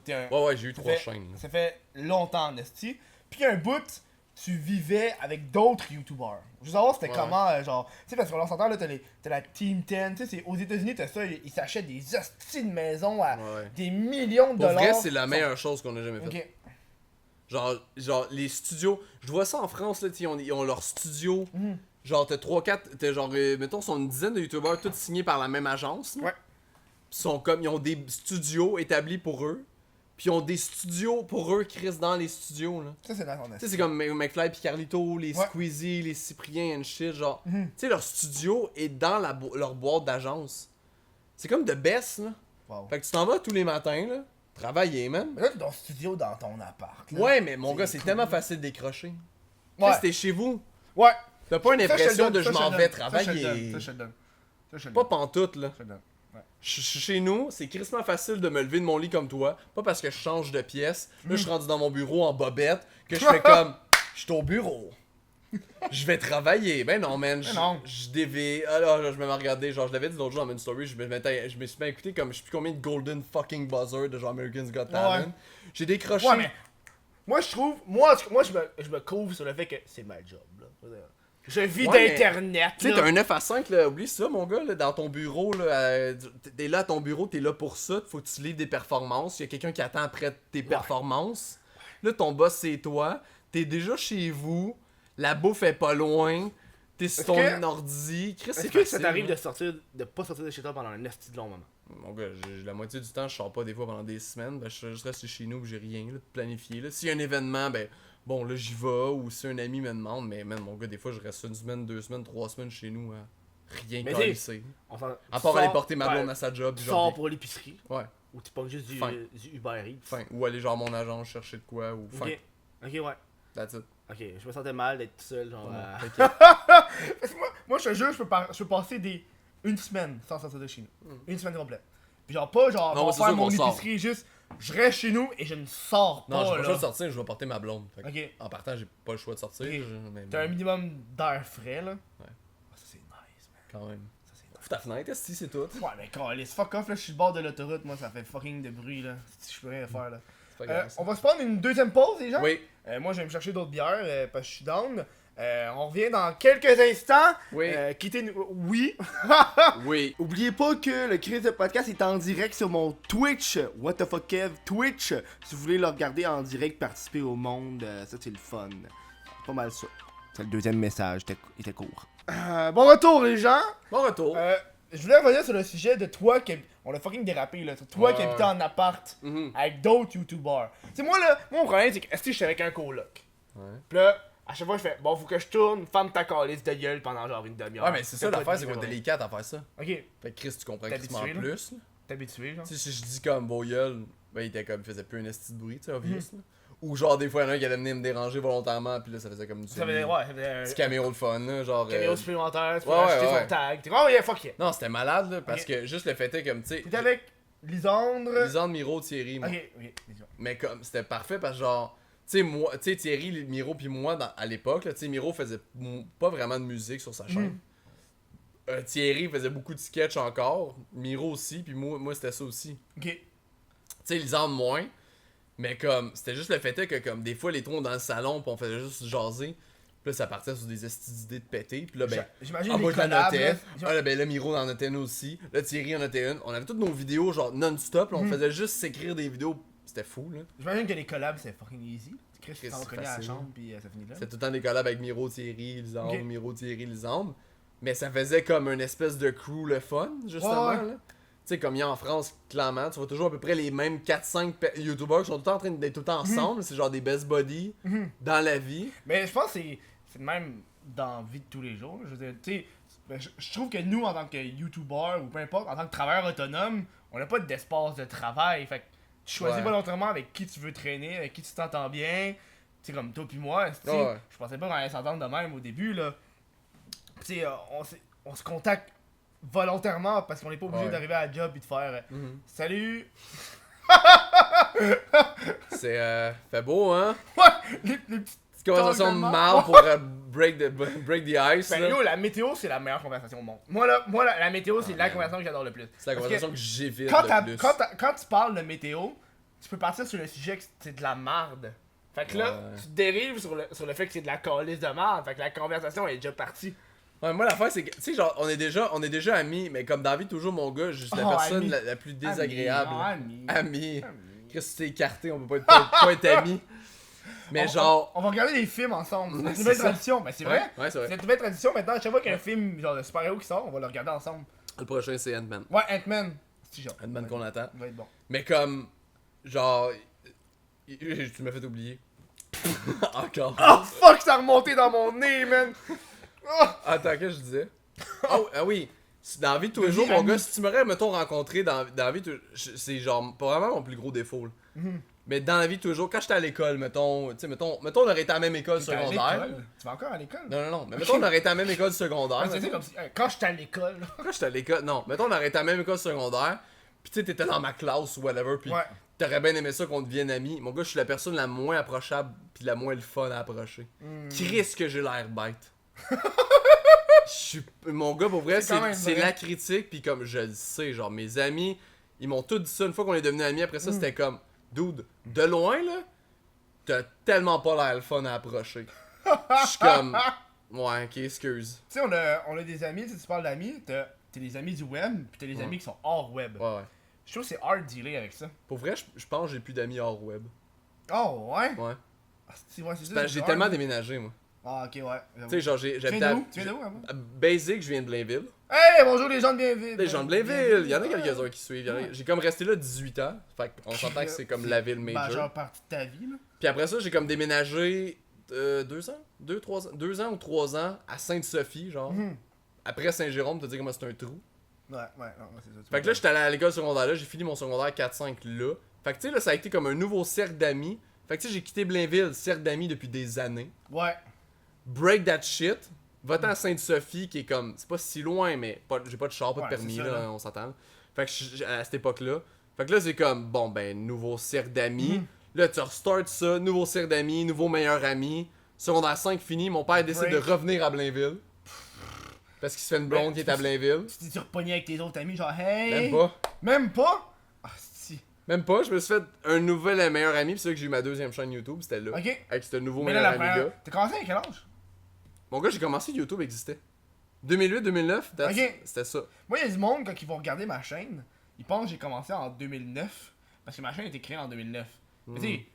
T'es un- Ouais, j'ai eu ça 3 fait- chaînes. Ça fait longtemps, Nesty. Puis un bout, tu vivais avec d'autres YouTubers. Je veux savoir c'était Ouais. comment, genre. Tu sais, parce qu'on s'entend, là, t'as la Team 10. Tu sais, aux États-Unis, t'as ça, ils s'achètent des hosties de maisons à Ouais. des millions de Pour dollars. vrai, c'est la meilleure chose qu'on a jamais faite. Ok. Genre, les studios. Je vois ça en France, là, ils ont leur studio. Mhm. Genre, t'as 3-4. T'as genre, mettons, sont une dizaine de youtubeurs, tous signés par la même agence. là. Ouais. Puis sont comme, ils ont des studios établis pour eux. Puis ils ont des studios pour eux, Chris, dans les studios, là. Ça, c'est dans ton Tu sais, c'est comme McFly pis Carlito, les Ouais. Squeezie, les Cyprien and shit, genre. Mhm. Tu sais, leur studio est dans leur boîte d'agence. C'est comme de best, là. Wow. Fait que tu t'en vas tous les matins, là, travailler, man. Mais là, t'es dans le studio dans ton appart. Là. Ouais, mais mon gars, c'est cool. tellement facile de décrocher. Ouais. Si t'es chez vous, Ouais. t'as pas une Ça, je te le impression donne, de ça, je je te m'en le vais donne. Ça, je te le travailler. donne. Ça, je te le donne. Ça, je te le Pas donne. pantoute, là. Ça, je te le donne. Ouais. Chez nous, c'est crissement facile de me lever de mon lit comme toi. Pas parce que je change de pièce. Là, je suis rendu dans mon bureau en bobette. Que je fais comme. Je suis au bureau. Je vais travailler. Ben non, man. non. Je dévie. Alors, je me mets à regarder. Genre, je l'avais dit l'autre jour dans une story. Je me suis bien écouté comme je sais plus combien de Golden fucking Buzzer de genre American's Got Talent. Ouais. J'ai décroché. Ouais, mais moi, je trouve. Moi, je me couvre sur le fait que c'est ma job, là. Je vis Ouais, d'Internet. Tu sais, là. t'as un 9 à 5, là, oublie ça, mon gars, là, dans ton bureau, là, t'es là à ton bureau, t'es là pour ça, faut que tu livres des performances, il y a quelqu'un qui attend après tes performances. Là, ton boss, c'est toi, t'es déjà chez vous, la bouffe est pas loin, t'es sur ton que- ordi, Chris, c'est Est-ce que ça facile, t'arrive là. de pas sortir de chez toi pendant un esti de long moment? Mon gars, la moitié du temps, je sors pas des fois pendant des semaines, ben, je reste chez nous, j'ai rien là, de planifié. Là. S'il y a un événement, ben, bon, là, j'y vais, ou si un ami me demande, mais man, mon gars, des fois, je reste une semaine, 2 semaines, 3 semaines chez nous, hein. Rien Mais calisser. Enfin, À part aller porter ma blonde à sa job, Tu genre, sors pour l'épicerie, ouais, ou tu pognes juste du Fin. Uber Eats. fin, ou aller genre à mon agence chercher de quoi, ou fin, Ok, ok, ouais. that's it. Ok, je me sentais mal d'être tout seul, genre. T'inquiète. Parce que moi, je te jure, je peux passer une semaine sans sortir de chez nous. Une semaine complète. Puis genre, pas genre, Non, on va c'est faire sûr mon qu'on sort. épicerie, juste, je reste chez nous et je ne sors Non, j'ai pas, pas le choix là. de sortir, je vais porter ma blonde. Fait que, Ok. en partant, j'ai pas le choix de sortir, Ok. mais T'as un minimum d'air frais, là. Ouais. Ah, ça, c'est nice, man. quand même. Ça, c'est nice. Ouvre ta fenêtre, si c'est tout. Ouais, mais quand les fuck off, là, je suis le bord de l'autoroute, moi, ça fait fucking de bruit, là. Je peux rien faire, là. C'est pas grave, ça. On va se prendre une deuxième pause, les gens? Oui, Moi, je vais me chercher d'autres bières parce que je suis down. On revient dans quelques instants. Oui. Quittez-nous. Oui. oui. Oubliez pas que le Chris de podcast est en direct sur mon Twitch. What the fuck, Kev? Twitch. Si vous voulez le regarder en direct, participer au monde, ça c'est le fun. Pas mal ça. C'est le deuxième message, il était court. Bon retour, les gens. Bon retour. Je voulais revenir sur le sujet de toi qui. On a fucking dérapé là. Sur toi qui Ouais. habitais en appart Mhm. avec d'autres youtubeurs. Tu sais, moi là, mon problème c'est que est-ce que j'étais avec un coloc? Ouais. Pis là, à chaque fois je fais bon, faut que je tourne, ferme ta calice de gueule pendant genre une demi-heure. Ouais, mais c'est ça Fais pas l'affaire, de c'est qu'on est bruit, délicat à faire ça. Ok, Fait que Chris, tu comprends T'es quasiment habitué, là? plus. Là. t'es habitué genre. Tu sais, si je dis comme beau gueule, ben il était comme, il faisait plus un esti de bruit, tu sais, obvious. Là. Ou genre, des fois, il y en a un qui allait venir me déranger volontairement, puis là, ça faisait comme Ça faisait, ouais, ça faisait un petit caméo de fun, là, genre. caméo supplémentaire, tu peux ouais, acheter ouais. son tag. T'es comme, oh yeah, fuck yeah. Non, c'était malade, là, parce Ok. que juste le fait est comme, tu sais. T'étais avec Lisandre. Lisandre, Miro, Thierry, moi. Ok, dis-moi. Mais comme, c'était parfait parce que genre, tu sais, moi, tu sais, Thierry, Miro puis moi, à l'époque, là, tu sais, Miro faisait pas vraiment de musique sur sa chaîne. Thierry faisait beaucoup de sketch encore, Miro aussi, puis moi c'était ça aussi. Ok. Tu sais, Lisandre moins, mais comme, c'était juste le fait est que comme, des fois, les trous dans le salon, puis on faisait juste jaser. Puis là, ça partait sur des d'idées de péter. Puis là, ben, J'imagine moi, les j'en collabs. notais. Là. Ah, là, ben là, Miro en notait une aussi. Là, Thierry en notait une. On avait toutes nos vidéos, genre, non-stop. Là, on faisait juste s'écrire des vidéos. C'était fou, là. J'imagine que les collabs, c'est fucking easy. Tu Chris, t'en c'est connais à la facile. chambre, puis ça finit là. C'était tout le temps des collabs avec Miro, Thierry, Lisandre, Ok. Miro, Thierry, Lisandre. Mais ça faisait comme une espèce de crew le fun, justement, Ouais. là. Tu sais, comme il y a en France, clairement, tu vois toujours à peu près les mêmes 4-5 YouTubers qui sont tout le temps en train d'être tout le temps ensemble. C'est genre des best buddies dans la vie. Mais je pense que c'est même dans la vie de tous les jours. Je veux dire, tu sais, ben, je trouve que nous, en tant que YouTuber ou peu importe, en tant que travailleur autonome, on n'a pas d'espace de travail. Fait que tu choisis Ouais. volontairement avec qui tu veux traîner, avec qui tu t'entends bien. Tu sais, comme toi puis moi, tu sais, Ouais. je pensais pas qu'on allait s'entendre de même au début, là. Tu sais, on se contacte volontairement parce qu'on n'est pas obligé Ouais. d'arriver à la job et de faire Salut! C'est fait beau, hein? Ouais! Les petites Petite conversation de tellement- mal pour break the ice. Ben là. yo, la météo, c'est la meilleure conversation au monde. Moi, la météo, c'est la man. conversation que j'adore le plus. C'est la Parce conversation que que j'évite quand, le plus. quand tu parles de météo, tu peux partir sur le sujet que c'est de la marde. Fait que là, Ouais. tu dérives sur le fait que c'est de la calice de marde. Fait que la conversation est déjà partie. Ouais, moi l'affaire c'est que, tu sais, genre, on est déjà amis, mais comme dans la vie, toujours mon gars, je suis la Oh, personne ami. la plus désagréable. Ami. Ami. Ami. Chris, tu t'es écarté, on peut pas être amis. Mais genre. On va regarder des films ensemble. C'est Ouais, une c'est nouvelle ça. tradition. Ben c'est vrai. Ouais, c'est C'est vrai. une nouvelle tradition maintenant. À chaque fois qu'il y a un film genre de super-héros qui sort, on va le regarder ensemble. Le prochain, c'est Ant-Man. Ouais, Ant-Man. C'est genre. Ant-Man qu'on attend. Il va être bon. Mais comme. Genre. Tu m'as fait oublier. Encore. Oh fuck, ça a remonté dans mon nez, man. Oh. Attends, qu'est-ce que je disais? Ah oui, dans la vie de tous les Vas-y, jours, mon ami. gars, si tu m'aurais, mettons, rencontré dans la vie, c'est genre pas vraiment mon plus gros défaut. Là. Mais dans la vie de tous les jours, quand j'étais à l'école, mettons, tu sais, mettons, on aurait été à la même école T'es à secondaire. l'école? Tu vas encore à l'école? Non, mais mettons, on aurait été à la même école secondaire. Ah, c'est mettons. comme si. Quand j'étais à l'école. Quand j'étais à l'école, non, mettons, on aurait été à la même école secondaire. Pis tu sais, t'étais dans ma classe ou whatever, pis Ouais. t'aurais bien aimé ça qu'on devienne amis. Mon gars, je suis la personne la moins approchable pis la moins le fun à approcher. Chris que j'ai l'air bête. Mon gars, pour vrai, C'est quand même c'est vrai. la critique, puis comme je le sais, genre mes amis, ils m'ont tous dit ça une fois qu'on est devenus amis. Après ça, c'était comme, dude, de loin là, t'as tellement pas l'air le fun à approcher. Je suis comme, ouais, ok, excuse. Tu sais, on a des amis, tu sais, tu parles d'amis, t'as les amis du web, pis t'as les amis qui sont hors web. Ouais. Je trouve que c'est hard de dealer avec ça. Pour vrai, je pense que j'ai plus d'amis hors web. Oh, ouais? Ouais. Ah, ouais, c'est ça. Parce que j'ai c'est tellement hard. déménagé, moi. Ah, ok, ouais. Tu sais, genre, Tu j'habite viens à. d'où? Tu viens d'où, avant? à Basic, je viens de Blainville. Hey, bonjour les gens de Bienville. Les gens de Blainville, il y en a quelques-uns qui suivent. Ouais. J'ai comme resté là 18 ans. Fait qu'on s'entend que c'est comme la ville Bah, major. genre partie de ta vie, là. Puis après ça, j'ai comme déménagé 2 ans? 2 ans ou 3 ans à Sainte-Sophie, genre. Après Saint-Jérôme, te dire comment c'est un trou. Ouais, non, c'est ça. Fait que là, j'étais allé à l'école secondaire là, j'ai fini mon secondaire 4-5 là. Fait que tu sais, là, ça a été comme un nouveau cercle d'amis. Fait que tu sais, j'ai quitté Blainville, cercle d'amis depuis des années. Ouais. Break that shit. Va-t'en à Sainte-Sophie, qui est comme. C'est pas si loin, mais j'ai pas de char, pas de Ouais, permis, c'est ça, là, là. on s'entend. Fait que à cette époque-là. Fait que là, c'est comme, bon, ben, nouveau cercle d'amis. Là, tu restarts ça, nouveau cercle d'amis, nouveau meilleur ami. Secondaire 5 fini, mon père décide de Break. revenir à Blainville. Parce qu'il se fait une blonde qui est à Blainville. Tu t'es repogné avec tes autres amis, genre, hey. Même pas. Même pas? Ah, si. Même pas, je me suis fait un nouvel et meilleur ami, puis c'est là que j'ai eu ma deuxième chaîne YouTube, c'était là. Ok. Avec ce nouveau Mais là, meilleur la ami première. gars. T'as commencé à quel âge? Mon gars, j'ai commencé, YouTube existait. 2008-2009, Ok. c'était ça. Moi, il y a du monde, quand ils vont regarder ma chaîne, ils pensent que j'ai commencé en 2009. Parce que ma chaîne a été créée en 2009. Mais tu sais,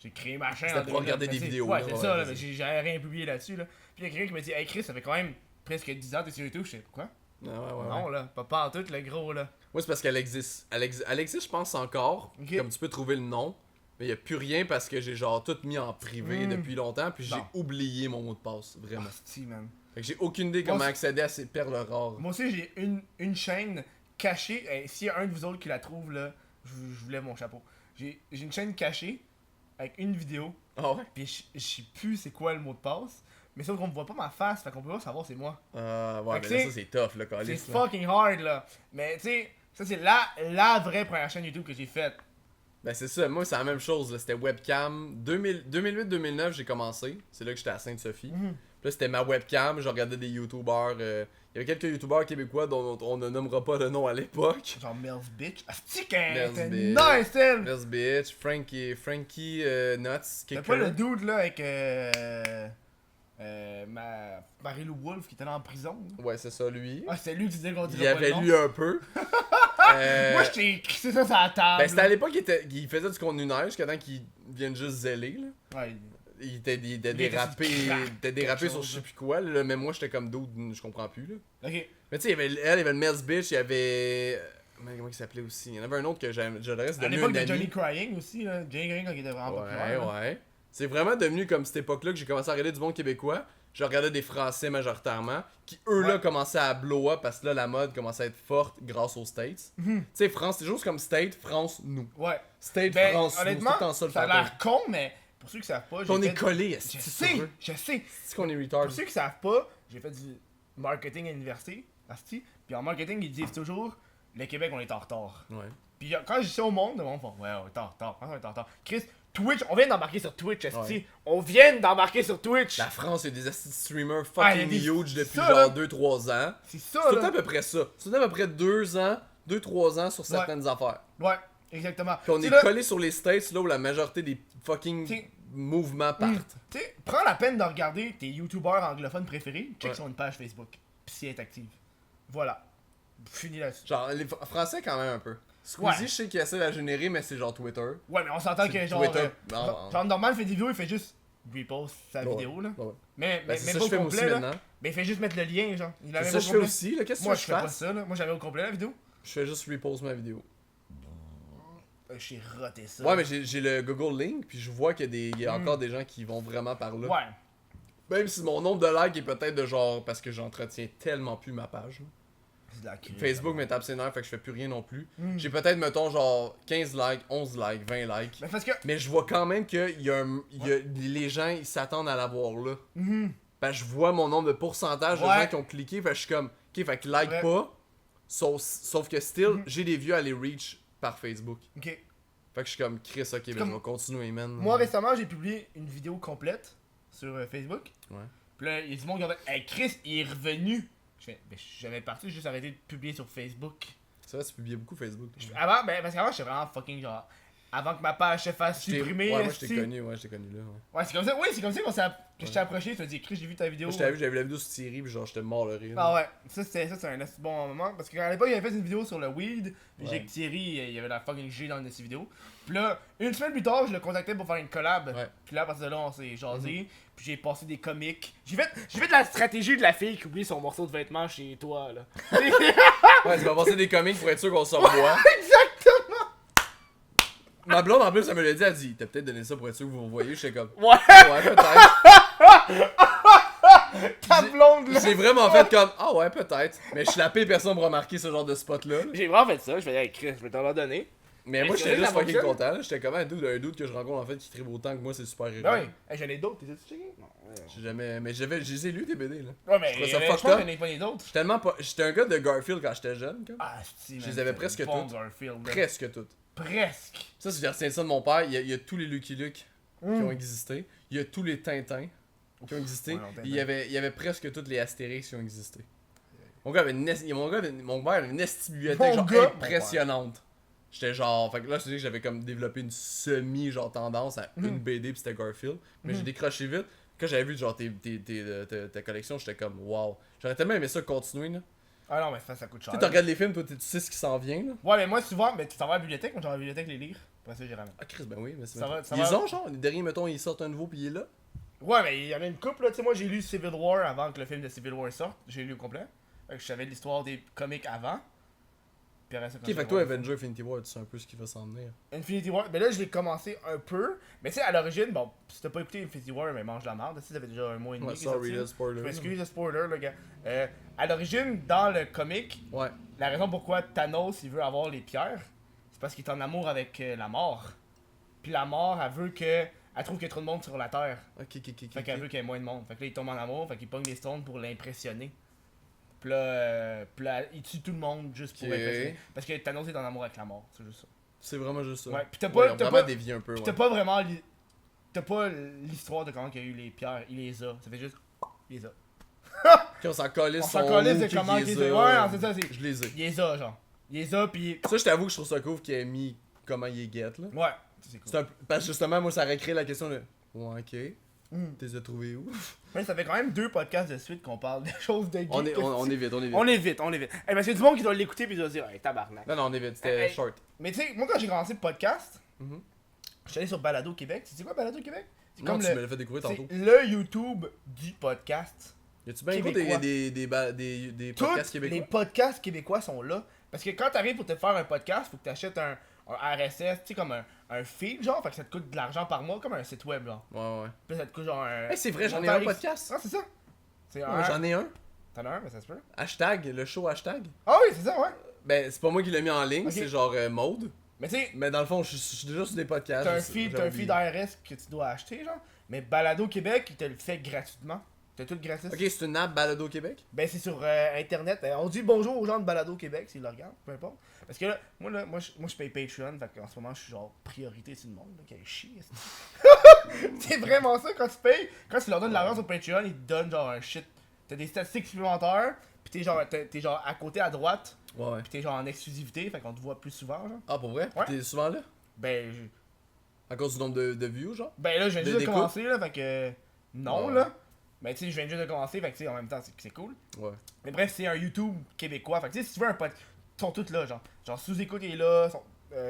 j'ai créé ma chaîne C'était en 2009. pour regarder mais des tu sais, vidéos, Ouais, là, c'est ouais, ça, là, vas-y. mais j'avais rien publié là-dessus. Là. Puis il y a quelqu'un qui m'a dit, hey Chris, ça fait quand même presque 10 ans que t'es sur YouTube. Je sais pourquoi? Ah, ouais. Non, là, pas en tout, le gros, là. Moi, c'est parce qu'elle existe. Elle existe, je pense, encore. Ok. Comme tu peux trouver le nom. Mais il n'y a plus rien parce que j'ai genre tout mis en privé depuis longtemps. Puis j'ai Bon. oublié mon mot de passe. Vraiment. Hostie, man. Fait que j'ai aucune idée Moi, comment c'est- accéder à ces perles rares. Moi aussi, j'ai une chaîne cachée. Hey, s'il y a un de vous autres qui la trouve, là, je vous lève mon chapeau. J'ai une chaîne cachée avec une vidéo. Ah ouais? Puis je sais plus c'est quoi le mot de passe. Mais sauf qu'on me voit pas ma face, fait qu'on peut pas savoir c'est moi. Ouais, Fait mais que là, c'est- ça c'est tough, le C'est calice. là. fucking hard là. Mais tu sais, Ça, c'est la vraie première chaîne YouTube que j'ai faite. Ben c'est ça, moi c'est la même chose, là. C'était webcam. 2008-2009 j'ai commencé, c'est là que j'étais à Sainte-Sophie. Puis là c'était ma webcam, je regardais des youtubeurs. Il y avait quelques youtubeurs québécois dont on ne nommera pas le nom à l'époque. Genre Mel's Bitch. Ah, c'est qu'elle Mel's était Bitch. nice, elle! Mel's Bitch, Frankie Nuts, C'était pas le dude là avec Marie-Lou Wolfe qui était là en prison. Là. Ouais, c'est ça, lui. Ah, c'est lui qui disait qu'on Il y dirait pas le avait nom. lu un peu. Moi, je t'ai crissé ça sur la table. Ben, c'était à l'époque qu'il faisait du contenu neige, jusqu'à temps qu'il vienne juste zéler, là. Ouais. Il était Il était dérapé, sur du crack, il était dérapé quelque sur chose, je sais plus quoi, là. Mais moi, j'étais comme d'autres, je comprends plus, là. Ok. Mais tu sais, il y avait le Mel's Bitch, il y avait. Comment il s'appelait aussi? Il y en avait un autre que j'adorais, c'est À devenu l'époque un de ami. Johnny Crying aussi, là. Johnny Crying quand il était vraiment populaire. Ouais, ouais. C'est vraiment devenu comme cette époque-là que j'ai commencé à regarder du monde québécois. Je regardais des Français majoritairement, qui eux là commençaient à blow up parce que là la mode commençait à être forte grâce aux States. Tu sais, France, c'est juste comme State, France, nous. Ouais. State, Ben, France, nous. honnêtement, C'est tout le temps ça le ça a pattern. l'air con, mais pour ceux qui savent pas, On j'ai est fait... collés, Je sais, je sais. C'est qu'on est retard. Pour ceux qui savent pas, j'ai fait du marketing à l'université, asti. Puis en marketing, ils disent toujours, le Québec, on est en retard. Ouais. Puis quand je dis ça au monde, le monde fait, ouais, on est en retard, on est en retard. Chris, Twitch, on vient d'embarquer sur Twitch, asti. Ouais. On vient d'embarquer sur Twitch. La France, il y a des streamers Ah, il y a fucking des- huge depuis ça, genre là. 2-3 ans. C'est ça, C'est tout le temps là. à peu près ça. C'est tout le temps à peu près 2 ans, 2-3 ans sur certaines affaires. Ouais, exactement. Puis on Tu est sais, là, collés sur les States, là où la majorité des fucking T'sais- mouvements partent. Tu sais, prends la peine de regarder tes youtubeurs anglophones préférés, check Ouais. sur une page Facebook. Pis si elle est active. Voilà. Fini là-dessus. Genre, les Français quand même un peu. Squeezie, Ouais. je sais qu'il essaie de la générer, mais c'est genre Twitter. Ouais, mais on s'entend que genre. Twitter. Non, genre normal fait des vidéos, il fait juste repost sa Ouais. vidéo là. Ouais. Mais Ben, c'est mais ça pas que je fais au aussi complet là. maintenant. Mais il fait juste mettre le lien, genre. Il C'est l'avait ça pas que au je fais complet. aussi, là. Qu'est-ce que Moi tu je veux que fais je pas fasse? ça là. Moi j'avais au complet la vidéo. Je fais juste repost ma vidéo. J'ai raté ça. Ouais, mais j'ai le Google Link, puis je vois qu'il y a encore des gens qui vont vraiment par là. Ouais. Même si mon nombre de likes est peut-être de genre. Parce que j'entretiens tellement plus ma page. là. C'est de la crise. Facebook me tape ses nerfs, fait que je fais plus rien non plus. Mm. J'ai peut-être, mettons, genre 15 likes, 11 likes, 20 likes. Mais parce que. Mais je vois quand même que les gens ils s'attendent à l'avoir là. Mhm. Ben, je vois mon nombre de pourcentage de Ouais. gens qui ont cliqué, fait que je suis comme, ok, fait que like Ouais. pas. Sauf que still, Mhm. j'ai des vues à les reach par Facebook. Ok. Fait que je suis comme, Chris, ok, ben, comme- je vais continuer, man. Moi récemment, j'ai publié une vidéo complète sur Facebook. Ouais. Puis là, il y a du monde qui a fait hey, Chris, il est revenu. Je fais, ben, j'avais parti juste arrêté de publier sur Facebook. C'est vrai, tu publiais beaucoup Facebook. toi. Avant, ben, parce qu'avant, j'étais vraiment fucking genre. Avant que ma page se fasse Je t'ai- supprimer. Ouais, moi je t'ai esti. connu, ouais, je t'ai connu là. Ouais. Ouais, c'est comme ça, oui, c'est comme ça qu'on s'est que je t'ai approché. Tu m'as dit, Chris, j'ai vu ta vidéo. Moi, je t'avais vu, j'avais vu la vidéo sur Thierry, puis genre, j'étais mort le rire. Ah ouais, ça c'est un assez bon moment. Parce qu'à l'époque, il avait fait une vidéo sur le weed. Puis Ouais. j'ai que Thierry, il y avait la fucking G dans une de ses vidéos. Puis là, une semaine plus tard, je le contactais pour faire une collab. Ouais. Puis là, à partir de là, on s'est jasé. Puis j'ai passé des comics. J'ai fait la stratégie de la fille qui oublie son morceau de vêtement chez toi, là. Ouais, tu vas passer des comics pour être sûr qu'on se revoit. Exactement! Ma blonde, en plus, elle me l'a dit, elle dit, t'as peut-être donné ça pour être sûr que vous vous voyez. J'étais comme, Ouais, ouais, peut-être. ta blonde, là. J'ai vraiment fait comme, ah ouais, peut-être. Mais je suis la pire personne pour remarquer ce genre de spot-là. là. J'ai vraiment fait ça. Je vais dire, hey, Chris, je vais t'en leur donner. Mais Mais moi, c'est j'étais vrai juste que ça fucking fonctionne. content. là. J'étais comme un dude que je rencontre en fait qui tripe autant que moi, c'est super Ben rire. oui. Hey, j'en ai d'autres, t'es checké? Non, ouais. J'ai jamais. Mais je les ai lus tes BD là. Ouais, mais Je trouvais je ça pense fucked up. que j'en ai pas les d'autres. J'étais tellement pas. J'étais un gars de Garfield quand j'étais jeune, comme. Ah, si, Je les avais presque toutes. Garfield, là. Presque toutes. Presque. Ça, c'est j'ai retiens ça de mon père. Il y a tous les Lucky Luke qui Mm. ont existé. Il y a tous les Tintins qui ont existé. Ouais, non, Tintin. Il y avait presque toutes les Astérix qui ont existé. Mon gars avait mon père avait une esti bibliothèque Mon genre gars, impressionnante. J'étais genre, fait que là je te dis que j'avais comme développé une semi genre tendance à une BD pis c'était Garfield, mais j'ai décroché vite. Quand j'avais vu genre ta collection, j'étais comme wow. J'aurais tellement aimé ça continuer là. Ah non, mais ça coûte cher. Tu sais, tu regardes les films, toi tu sais ce qui s'en vient là. Ouais, mais moi, souvent, mais tu t'en vas à la bibliothèque, moi, j'en vais à la bibliothèque les lire. Après ça, j'y ramène. Ah Chris, ben oui, mais c'est Ça va- ça Ils va. ont genre, les derniers mettons, ils sortent un nouveau pis il est là. Ouais, mais il y en a une couple, là. Tu sais, moi, j'ai lu Civil War avant que le film de Civil War sorte. J'ai lu au complet. Fait que je savais l'histoire des comics avant. Puis après ça, quand Ok, j'ai fait que toi vu Avenger Infinity War, tu sais un peu ce qui va s'en venir. Infinity War, mais là, je l'ai commencé un peu. Mais tu sais, à l'origine, bon, si t'as pas écouté Infinity War, mais mange la merde. Tu sais, ça fait déjà un mois et demi. Ouais, qu'il est sorry, sorti. là, spoiler. Je m'excuse, le spoiler, le gars. À l'origine, dans le comic, Ouais. la raison pourquoi Thanos il veut avoir les pierres, c'est parce qu'il est en amour avec la mort. Puis la mort, elle veut que. Elle trouve qu'il y a trop de monde sur la Terre. Ok. Fait qu'elle veut qu'il y ait moins de monde. Fait que là, il tombe en amour, fait qu'il pogne des stones pour l'impressionner. Puis là, il tue tout le monde juste pour Ok. impressionner. Parce que Thanos est en amour avec la mort, c'est juste ça. C'est vraiment juste ça. Ouais, puis t'as Ouais, ils pas, ont t'as vraiment pas, dévié un peu, puis ouais. t'as pas vraiment t'as pas l'histoire de comment il y a eu les pierres, il les a. Ça fait juste, il les a. Ok, on s'en calisse On s'en calisse de qui comment les il les a. a. Ouais, non, c'est ça, c'est. Je les ai. Il les a, genre. Il les a, pis. Ça, je t'avoue que je trouve ça cool qu'il ait mis comment il est get, là. Ouais, c'est cool. C'est parce que justement, moi, ça aurait créé la question de. Ouais, ok. Mm. T'es trouvé où? Mais ça fait quand même 2 podcasts de suite qu'on parle des choses de geek. On est vite, on est vite. On est vite, on est vite. Hey, parce qu'il y a du monde qui doit l'écouter pis il doit se dire, hey, tabarnak. Non, non, on est vite, c'était Hey. short. Mais tu sais, moi quand j'ai commencé le podcast, Mhm. je suis allé sur Balado Québec. Tu sais quoi Balado Québec? C'est Non, comme tu le, me l'as fait découvrir c'est tantôt. le YouTube du podcast. Y'a-tu bien gros Québécois. des podcasts Tous québécois? les podcasts québécois sont là. Parce que quand t'arrives pour te faire un podcast, faut que t'achètes un RSS, tu sais, comme un feed, genre, fait que ça te coûte de l'argent par mois, comme un site web, genre. Ouais, ouais. Puis ça te coûte genre un. Hey, c'est vrai, j'en ai montant un X. podcast. Ah, c'est ça. C'est Ouais, un. j'en ai un. T'en as un, mais ça se peut. Hashtag, le show hashtag. Ah oui, c'est ça, ouais. Ben, c'est pas moi qui l'ai mis en ligne, Ok. c'est genre Mode. Mais tu sais, Mais dans le fond, je suis déjà sur des podcasts. t'as un j'avais feed oublié. RSS que tu dois acheter, genre. Mais Balado Québec, il te le fait gratuitement. T'as tout gratis. Ok, c'est une app Balado Québec? Ben c'est sur internet. On dit bonjour aux gens de Balado Québec s'ils le regardent, peu importe. Parce que là, moi je paye Patreon, fait qu'en ce moment je suis genre priorité sur le monde, là, qui est chier. C'est vraiment ça quand tu payes. Quand tu leur donnes de l'argent sur Patreon, ils te donnent genre un shit. T'as des statistiques supplémentaires, pis t'es genre à côté à droite, Ouais, ouais. pis t'es genre en exclusivité, fait qu'on te voit plus souvent, genre. Ah, pour vrai? Ouais. T'es souvent là? Ben, À cause du nombre de views, genre? ben là, je viens juste de d'écoute? commencer, là, fait que. Non, Ouais. là. Ben, tu sais, je viens juste de commencer, fait que, tu sais, en même temps, c'est cool. Ouais. Mais bref, c'est un YouTube québécois. Fait que, tu sais, si tu veux un pote, ils sont tous là, genre. Genre, Sous-Écoute est là,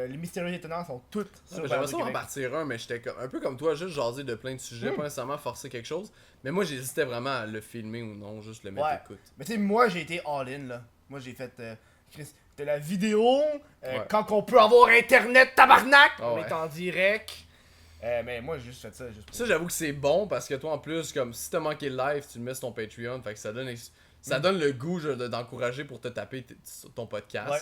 les Mystérieux Étonnants sont tous sur J'aimerais Balado ça en Québec. partir un, mais j'étais un peu comme toi, juste jaser de plein de sujets, pas nécessairement forcer quelque chose. Mais moi, j'hésitais vraiment à le filmer ou non, juste le mettre Ouais. écoute. Mais tu sais, moi, j'ai été all-in, là. Moi, j'ai fait, Chris, de la vidéo, Ouais. quand on peut avoir Internet, tabarnak! Ah On ouais. est en direct. Mais moi, j'ai juste fait ça, juste pour... Ça, j'avoue que c'est bon parce que toi, en plus, comme si t'as manqué le live, tu le mets sur ton Patreon, fait que ça donne le goût d'encourager pour te taper sur ton podcast. Ouais.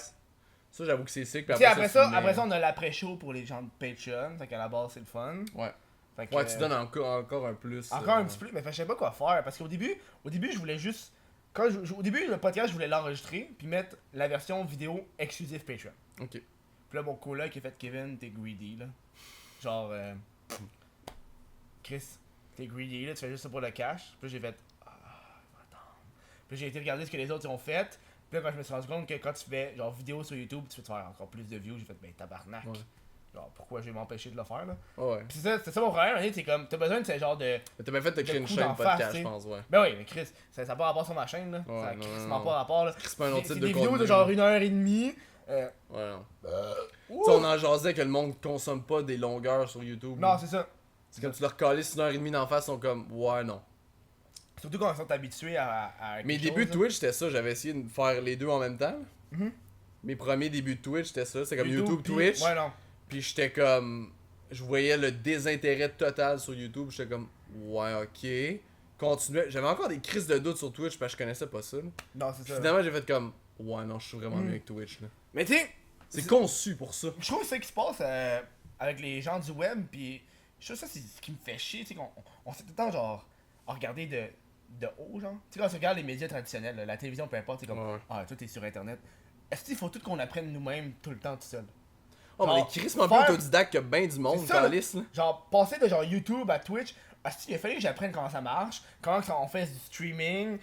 Ça, j'avoue que c'est sick. Puis Tu sais, après ça, tu après mets- ça, on a l'après-show pour les gens de Patreon. Fait qu'à la base, c'est le fun. Ouais. Fait que, Ouais, tu donnes encore un plus. Encore un petit peu, mais je savais pas quoi faire. Parce qu'au début, je voulais juste. Au début, le podcast, je voulais l'enregistrer, puis mettre la version vidéo exclusive Patreon. Ok. Puis là, mon coloc qui a fait Kevin, t'es greedy, là. Genre, Chris, t'es greedy, là, tu fais juste ça pour le cash. Puis là, j'ai fait, attends. Puis j'ai été regarder ce que les autres ont fait. Puis là, quand je me suis rendu compte que quand tu fais, genre, vidéo sur YouTube, tu fais te faire encore plus de views, j'ai fait, ben, tabarnak. Ouais. Genre, pourquoi je vais m'empêcher de le faire, là. Ouais. Puis c'est ça mon problème, hein, c'est comme, t'as besoin de ce genre de. Mais t'as bien fait de créer une coup chaîne d'en podcast, face, je tu sais. pense, ouais. Ben oui, mais Chris, ça n'a pas rapport sur ma chaîne, là. Ouais, ça a non, crissement non. pas rapport, là. C'est pas un autre C'est type des de vidéos contenu. de genre 1h30. Ouais, non. Ouh! Tu sais, on en jasait que le monde consomme pas des longueurs sur YouTube. Non, c'est ça. C'est comme tu leur calais 1h30 d'en face, ils sont comme, ouais, non. Surtout quand ils sont habitués à Mes quelque débuts chose, de Twitch, c'était ça. J'avais essayé de faire les deux en même temps. Mhm. Mes premiers débuts de Twitch, c'était ça. C'est là. comme YouTube, puis- Twitch. Ouais, non. Puis j'étais comme. Je voyais le désintérêt total sur YouTube. J'étais comme, ouais, ok. Continuais. J'avais encore des crises de doute sur Twitch parce que je connaissais pas ça. Là. Non, c'est Puis ça. finalement, j'ai fait comme, ouais, non, je suis vraiment Mm. mieux avec Twitch. Là. Mais tu sais, C'est conçu pour ça. je trouve que c'est ce qui se passe avec les gens du web, puis je trouve que ça, c'est ce qui me fait chier, tu sais, on s'est tout le temps, genre, à regarder de haut, genre. Tu sais, quand tu regardes les médias traditionnels, là, la télévision, peu importe, c'est comme, Ouais. ah, toi, t'es sur Internet. Est-ce qu'il faut tout qu'on apprenne nous-mêmes tout le temps tout seul? Oh, mais les Genre, crissement plus faire- autodidactes que ben du monde, C'est ça, là. calice, là. Genre, passer de genre YouTube à Twitch, il a fallu que j'apprenne comment ça marche, comment on fait du streaming,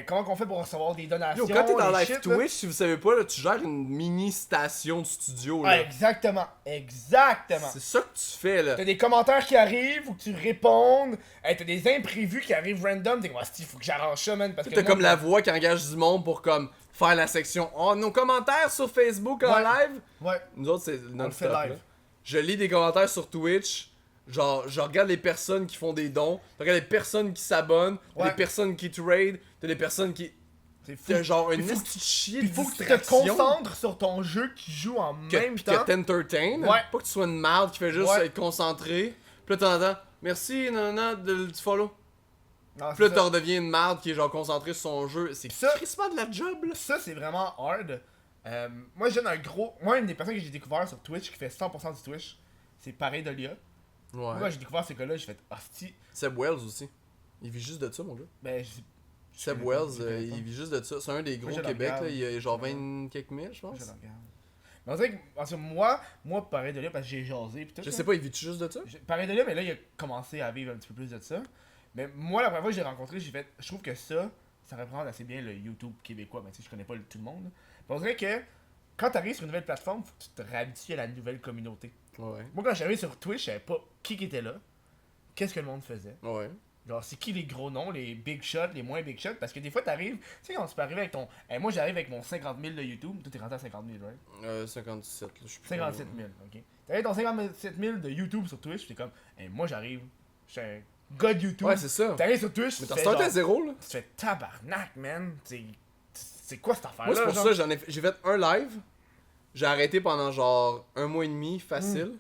comment on fait pour recevoir des donations. Yo, quand t'es dans les live shit, là. Twitch, si vous savez pas, là, tu gères une mini station de studio. Là. Ouais, exactement, exactement. C'est ça que tu fais, là. T'as des commentaires qui arrivent, faut que tu répondes. Hey, t'as des imprévus qui arrivent random. T'es comme, il faut que j'arrange ça, man. Parce que T'as le comme monde- la voix qui engage du monde pour comme faire la section oh, nos commentaires sur Facebook en Ouais. live. Ouais, Nous autres, c'est on le fait non-stop. live. là. Je lis des commentaires sur Twitch. Genre, je regarde les personnes qui font des dons. Je regarde les personnes qui s'abonnent. T'as Ouais. des personnes qui trade. T'as des personnes qui. c'est fou. T'as genre une Puis faut petite chier Il de faut que tu te distraction concentres sur ton jeu qui joue en même que temps. t'entertaines. Ouais. Pas que tu sois une merde qui fait juste Ouais. être concentré. Puis là, t'entends merci, nanana, du follow. Non, Puis là, c'est t'en ça. redeviens une merde qui est genre concentrée sur son jeu. C'est Ça- crissement de la job, là. Ça, c'est vraiment hard. Moi, j'ai un gros. Moi, une des personnes que j'ai découvert sur Twitch qui fait 100% du Twitch, c'est pareil Dolia. Moi, Ouais. quand j'ai découvert ce gars-là, j'ai fait hostie. Seb Wells aussi. Il vit juste de ça, mon gars. Ben, Seb connais Wells, pas, je connais pas. il vit juste de ça. C'est un des gros je le Québec, regarde. là. Il a genre Je le 20 quelques mille, je pense. Je le regarde. Mais on dirait que, parce que moi, pareil de là, parce que j'ai jasé pis tout. Je là. sais pas, il vit juste de ça? Pareil de là, mais là, il a commencé à vivre un petit peu plus de ça. Mais moi, la première fois que j'ai rencontré, j'ai fait. Je trouve que ça représente assez bien le YouTube québécois. Mais tu sais, je connais pas tout le monde. Là. Mais on dirait que quand t'arrives sur une nouvelle plateforme, faut que tu te réhabitues à la nouvelle communauté. Ouais. Moi, quand je suis arrivé sur Twitch, je savais pas qui était là, qu'est-ce que le monde faisait. Ouais. Genre, c'est qui les gros noms, les big shots, les moins big shots. Parce que des fois, t'arrives. Tu sais, quand tu peux arriver avec ton. Moi, j'arrive avec mon 50 000 de YouTube. Toi, t'es rentré à 50 000, right? 57, là, je suis plus 57 000, ok. T'arrives ton 57 000 de YouTube sur Twitch, t'es comme. Moi, j'arrive. Je suis un gars de YouTube. Ouais, c'est ça. T'arrives sur Twitch, Mais tu t'as fais starté à genre- zéro, là. tu fais tabarnak, man. C'est quoi cette affaire-là? Moi, c'est pour genre? ça, j'ai fait un live. J'ai arrêté pendant genre un mois et demi, facile.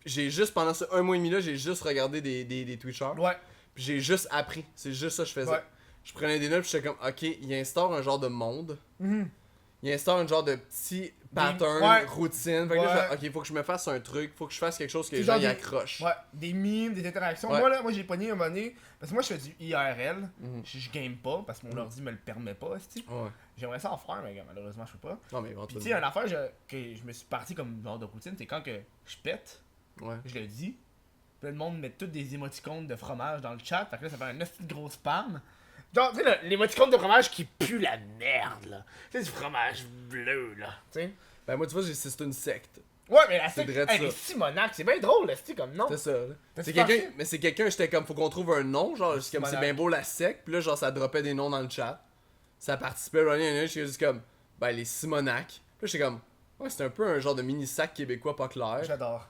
J'ai juste, pendant ce un mois et demi-là, j'ai juste regardé des Twitchers. Ouais, Puis j'ai juste appris. C'est juste ça que je faisais. ouais. Je prenais des notes, puis j'étais comme, ok, il instaure un genre de monde. Mhm. Il instaure un genre de petit pattern, ouais. routine. Fait que là, Ouais. je fais, ok, faut que je me fasse un truc, faut que je fasse quelque chose que C'est les gens genre y des- accrochent. Ouais, des mimes, des interactions. Ouais. Moi, j'ai pogné un moment donné. Parce que moi, je fais du IRL. Mhm. Je game pas parce que mon ordi me le permet pas, esti. Ouais. J'aimerais ça en faire, mais malheureusement, je peux pas. Non, mais Puis, tu sais, éventuellement. une affaire que je me suis parti comme genre de routine, c'est quand que je pète, Ouais. je le dis. Plein de monde met toutes des émoticônes de fromage dans le chat. Fait que là, ça fait un esti de gros spam. Genre, tu sais, l'émoticône de fromage qui pue la merde, là. Tu sais, du fromage bleu, là. Tu sais. Ben, moi, tu vois, c'est une secte. Ouais, mais la C'est secte, drôle, hey, ça. les Simonac, c'est bien drôle, esti, comme nom. C'est ça, là. T'as-tu C'est quelqu'un, pensé? mais c'est quelqu'un, j'étais comme, faut qu'on trouve un nom, genre, c'est comme, c'est Simonac. bien beau la secte, puis là, genre, ça dropait des noms dans le chat. Ça participait, running, j'étais juste comme, ben, les Simonac. Puis là, j'étais comme, ouais, c'est un peu un genre de mini-sac québécois pas clair. J'adore.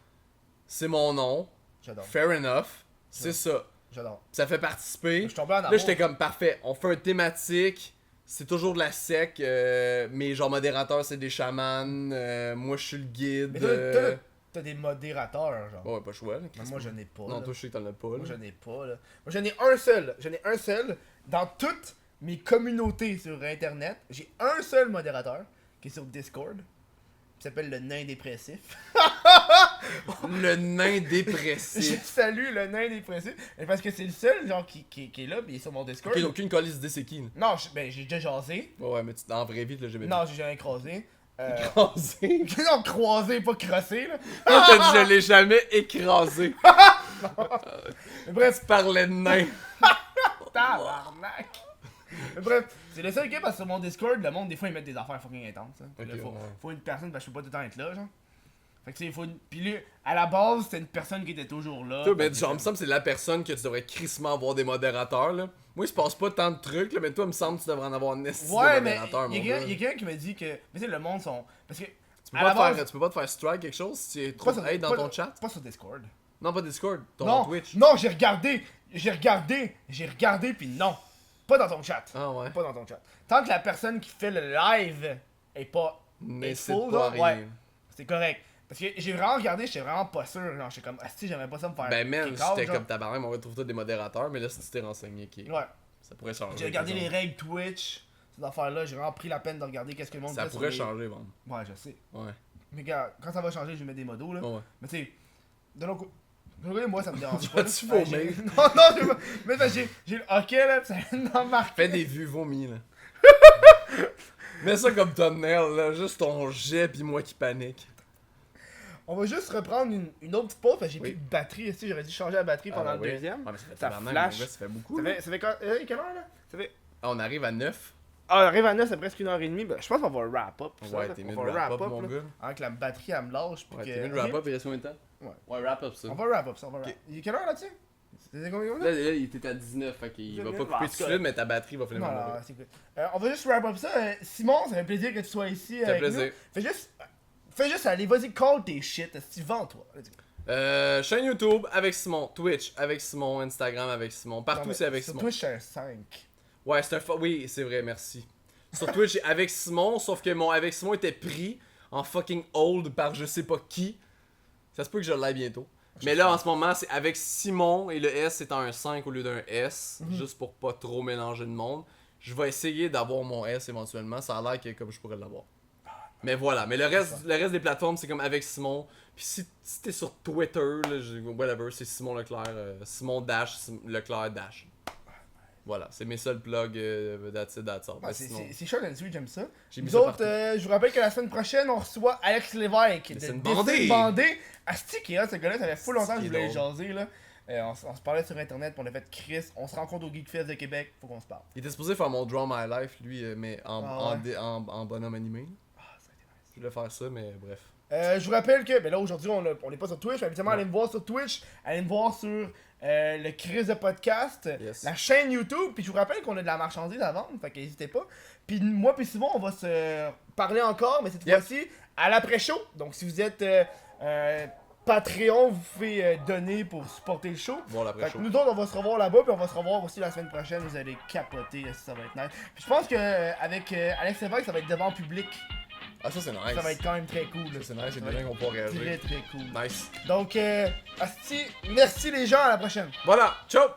C'est mon nom, J'adore. fair enough, c'est ça. J'adore. Ça fait participer. Je suis tombé en amour. Là, j'étais comme, parfait, on fait un thématique, c'est toujours de la sec, mais genre, modérateur, c'est des chamans, moi, je suis le guide. Mais t'as des modérateurs, genre. Ouais, pas choix, là. Mais moi, je n'ai pas. Non, là. toi, je sais que t'en as pas, là. Moi, je n'ai pas, là. Moi, j'en ai un seul. J'en ai un seul. Dans toutes mes communautés sur Internet, j'ai un seul modérateur qui est sur Discord. Qui s'appelle le nain dépressif. Le nain Je dépressif. salue le nain dépressif. Parce que c'est le seul, genre, qui est là, pis il est sur mon Discord. Ok, aucune colise d'idée c'est qui, là. Non, j'ai déjà jasé. Ouais, mais en vraie vie, là, j'ai jamais Non, j'ai jamais croisé. écrasé. Non, croisé, pas crossé, là. Non, t'as dit, je l'ai jamais écrasé. Mais bref, Tu parlais de nain. tabarnak. Mais bref, c'est le seul gars parce que sur mon Discord, le monde, des fois, ils mettent des affaires fucking intenses. Hein. Puis là, Ok, faut, ouais. faut une personne parce que je peux pas tout le temps être là, genre. Fait que tu sais, il faut une. Puis lui, à la base, c'était une personne qui était toujours là. Toi, mais Fait que- genre, il me semble que c'est la personne que tu devrais crissement avoir des modérateurs, là. Moi, il se passe pas tant de trucs, là, mais toi, il me semble que tu devrais en avoir un esti Ouais, de mais modérateur, mon il y gars. a quelqu'un qui me dit que. Mais tu sais, le monde sont. Parce que. Tu peux, à la pas te base- faire, tu peux pas te faire strike quelque chose si tu es trop pas sur- hate dans pas- ton chat? Pas sur Discord. Non, pas Discord, ton Non, Twitch. non, j'ai regardé, puis non. Pas dans ton chat. Ah ouais. Pas dans ton chat. Tant que la personne qui fait le live est pas Mais c'est full, pas genre, rien. ouais, c'est correct. Parce que j'ai vraiment regardé, j'étais vraiment pas sûr. Genre, j'étais comme, ah, si j'aimais pas ça me faire. Ben, man, kick out, j'étais genre. comme tabarnak, mais on va trouver des modérateurs, mais là, si tu t'es renseigné, ok. Ouais. Ça pourrait changer. J'ai regardé par les exemple. règles Twitch, ces affaires-là. J'ai vraiment pris la peine de regarder qu'est-ce que le monde Ça fait sur pourrait les- changer, bon. Ouais, je sais. Ouais. Mais gars, quand ça va changer, je vais mettre des modos là. Ouais. Mais tu sais, de l'autre côté, moi ça me dérange Tu pas. vas-tu Ben, vomir? j'ai- Non, non, j'ai pas. Mais parce que j'ai le hockey là, pis ça vient d'en marquer. Fais des vues vomis, là. Mets ça comme thumbnail, là. Juste ton jet, pis moi qui panique. On va juste reprendre une autre petite pause parce que j'ai Oui. plus de batterie. Tu sais, j'aurais dû changer la batterie pendant le deuxième. Ah, mais ça fait Ça tabarnak, flash. mon gars, ça fait beaucoup. Ça là. fait quand. Quelle heure là? Ça fait. Ah, on arrive à 9. Ah, on arrive à 9, c'est presque 1h30. Ben, je pense qu'on va wrap up. ça, Ouais, là. t'es On mieux de va wrap up, mon là, gars. avant que la batterie elle me lâche. Puis Ouais, que... t'es mieux de wrap up, il reste combien de temps? Ouais. Ouais, wrap up ça. On va wrap up ça, on va wrap. Ok. Il est quelle heure là-dessus? C'était combien de Là, il était à 19, fait qu'il va pas couper Ah, tout de c'est suite, correct. mais ta batterie va Non, finir non, par mourir. c'est good. On va juste wrap up ça. Simon, ça fait plaisir que tu sois ici. Ça fait avec plaisir. nous. Fais juste aller, vas-y, call tes shit. Tu vends toi. Let's go. Chaîne YouTube avec Simon, Twitch avec Simon, Instagram avec Simon, Non, partout mais c'est avec sur Simon. Twitch, c'est un 5. Ouais, c'est un oui, c'est vrai, merci. Sur Twitch, j'ai avec Simon, sauf que mon avec Simon était pris en fucking hold par je sais pas qui. Ça se peut que je l'aille bientôt. Mais là, en ce moment, c'est avec Simon et le S c'est en un 5 au lieu d'un S, juste pour pas trop mélanger le monde. Je vais essayer d'avoir mon S éventuellement, ça a l'air que comme je pourrais l'avoir. Mais voilà, mais le reste des plateformes, c'est comme avec Simon. Puis si t'es sur Twitter, là, whatever, c'est Simon Leclerc, Simon Dash, Leclerc Dash. Voilà, c'est mes seuls plugs. That's all. Ah, Mais c'est sinon, c'est short and sweet, j'aime ça. j'ai mis Nous ça autres, partout. je vous rappelle que la semaine prochaine, on reçoit Alex Lévesque de Dessine Dessine Bandé. Bandé. Asti qui est hot, ce gars-là, ça fait full longtemps que je Asti voulais qui est jaser, là. On se parlait sur internet, puis on a fait Chris, on se rencontre au Geekfest de Québec, faut qu'on se parle. Il était supposé faire mon Draw My Life, lui, mais Ah ouais. en bonhomme animé. Ah, ça a été nice. Je voulais faire ça, mais bref. Je vous rappelle que, ben là aujourd'hui on est pas sur Twitch, mais habituellement Non. allez me voir sur Twitch, allez me voir sur le Chris de podcast, Yes. la chaîne YouTube, puis je vous rappelle qu'on a de la marchandise à vendre, fait qu'hésitez pas. Puis moi puis Simon on va se parler encore, mais cette Yep. fois-ci à l'après-show. Donc si vous êtes Patreon, vous pouvez donner pour supporter le show. Bon, Fait l'après que chaud. nous autres on va se revoir là-bas, puis on va se revoir aussi la semaine prochaine, vous allez capoter, ça va être nice. Puis je pense que avec Alex Lévesque ça va être devant public, Ah, ça c'est nice. ça va être quand même très cool. là. Ça, c'est nice, il y a Ça des va gens être qui vont pouvoir réagir. très très cool. Nice. Donc, asti, merci les gens, à la prochaine. Voilà, ciao!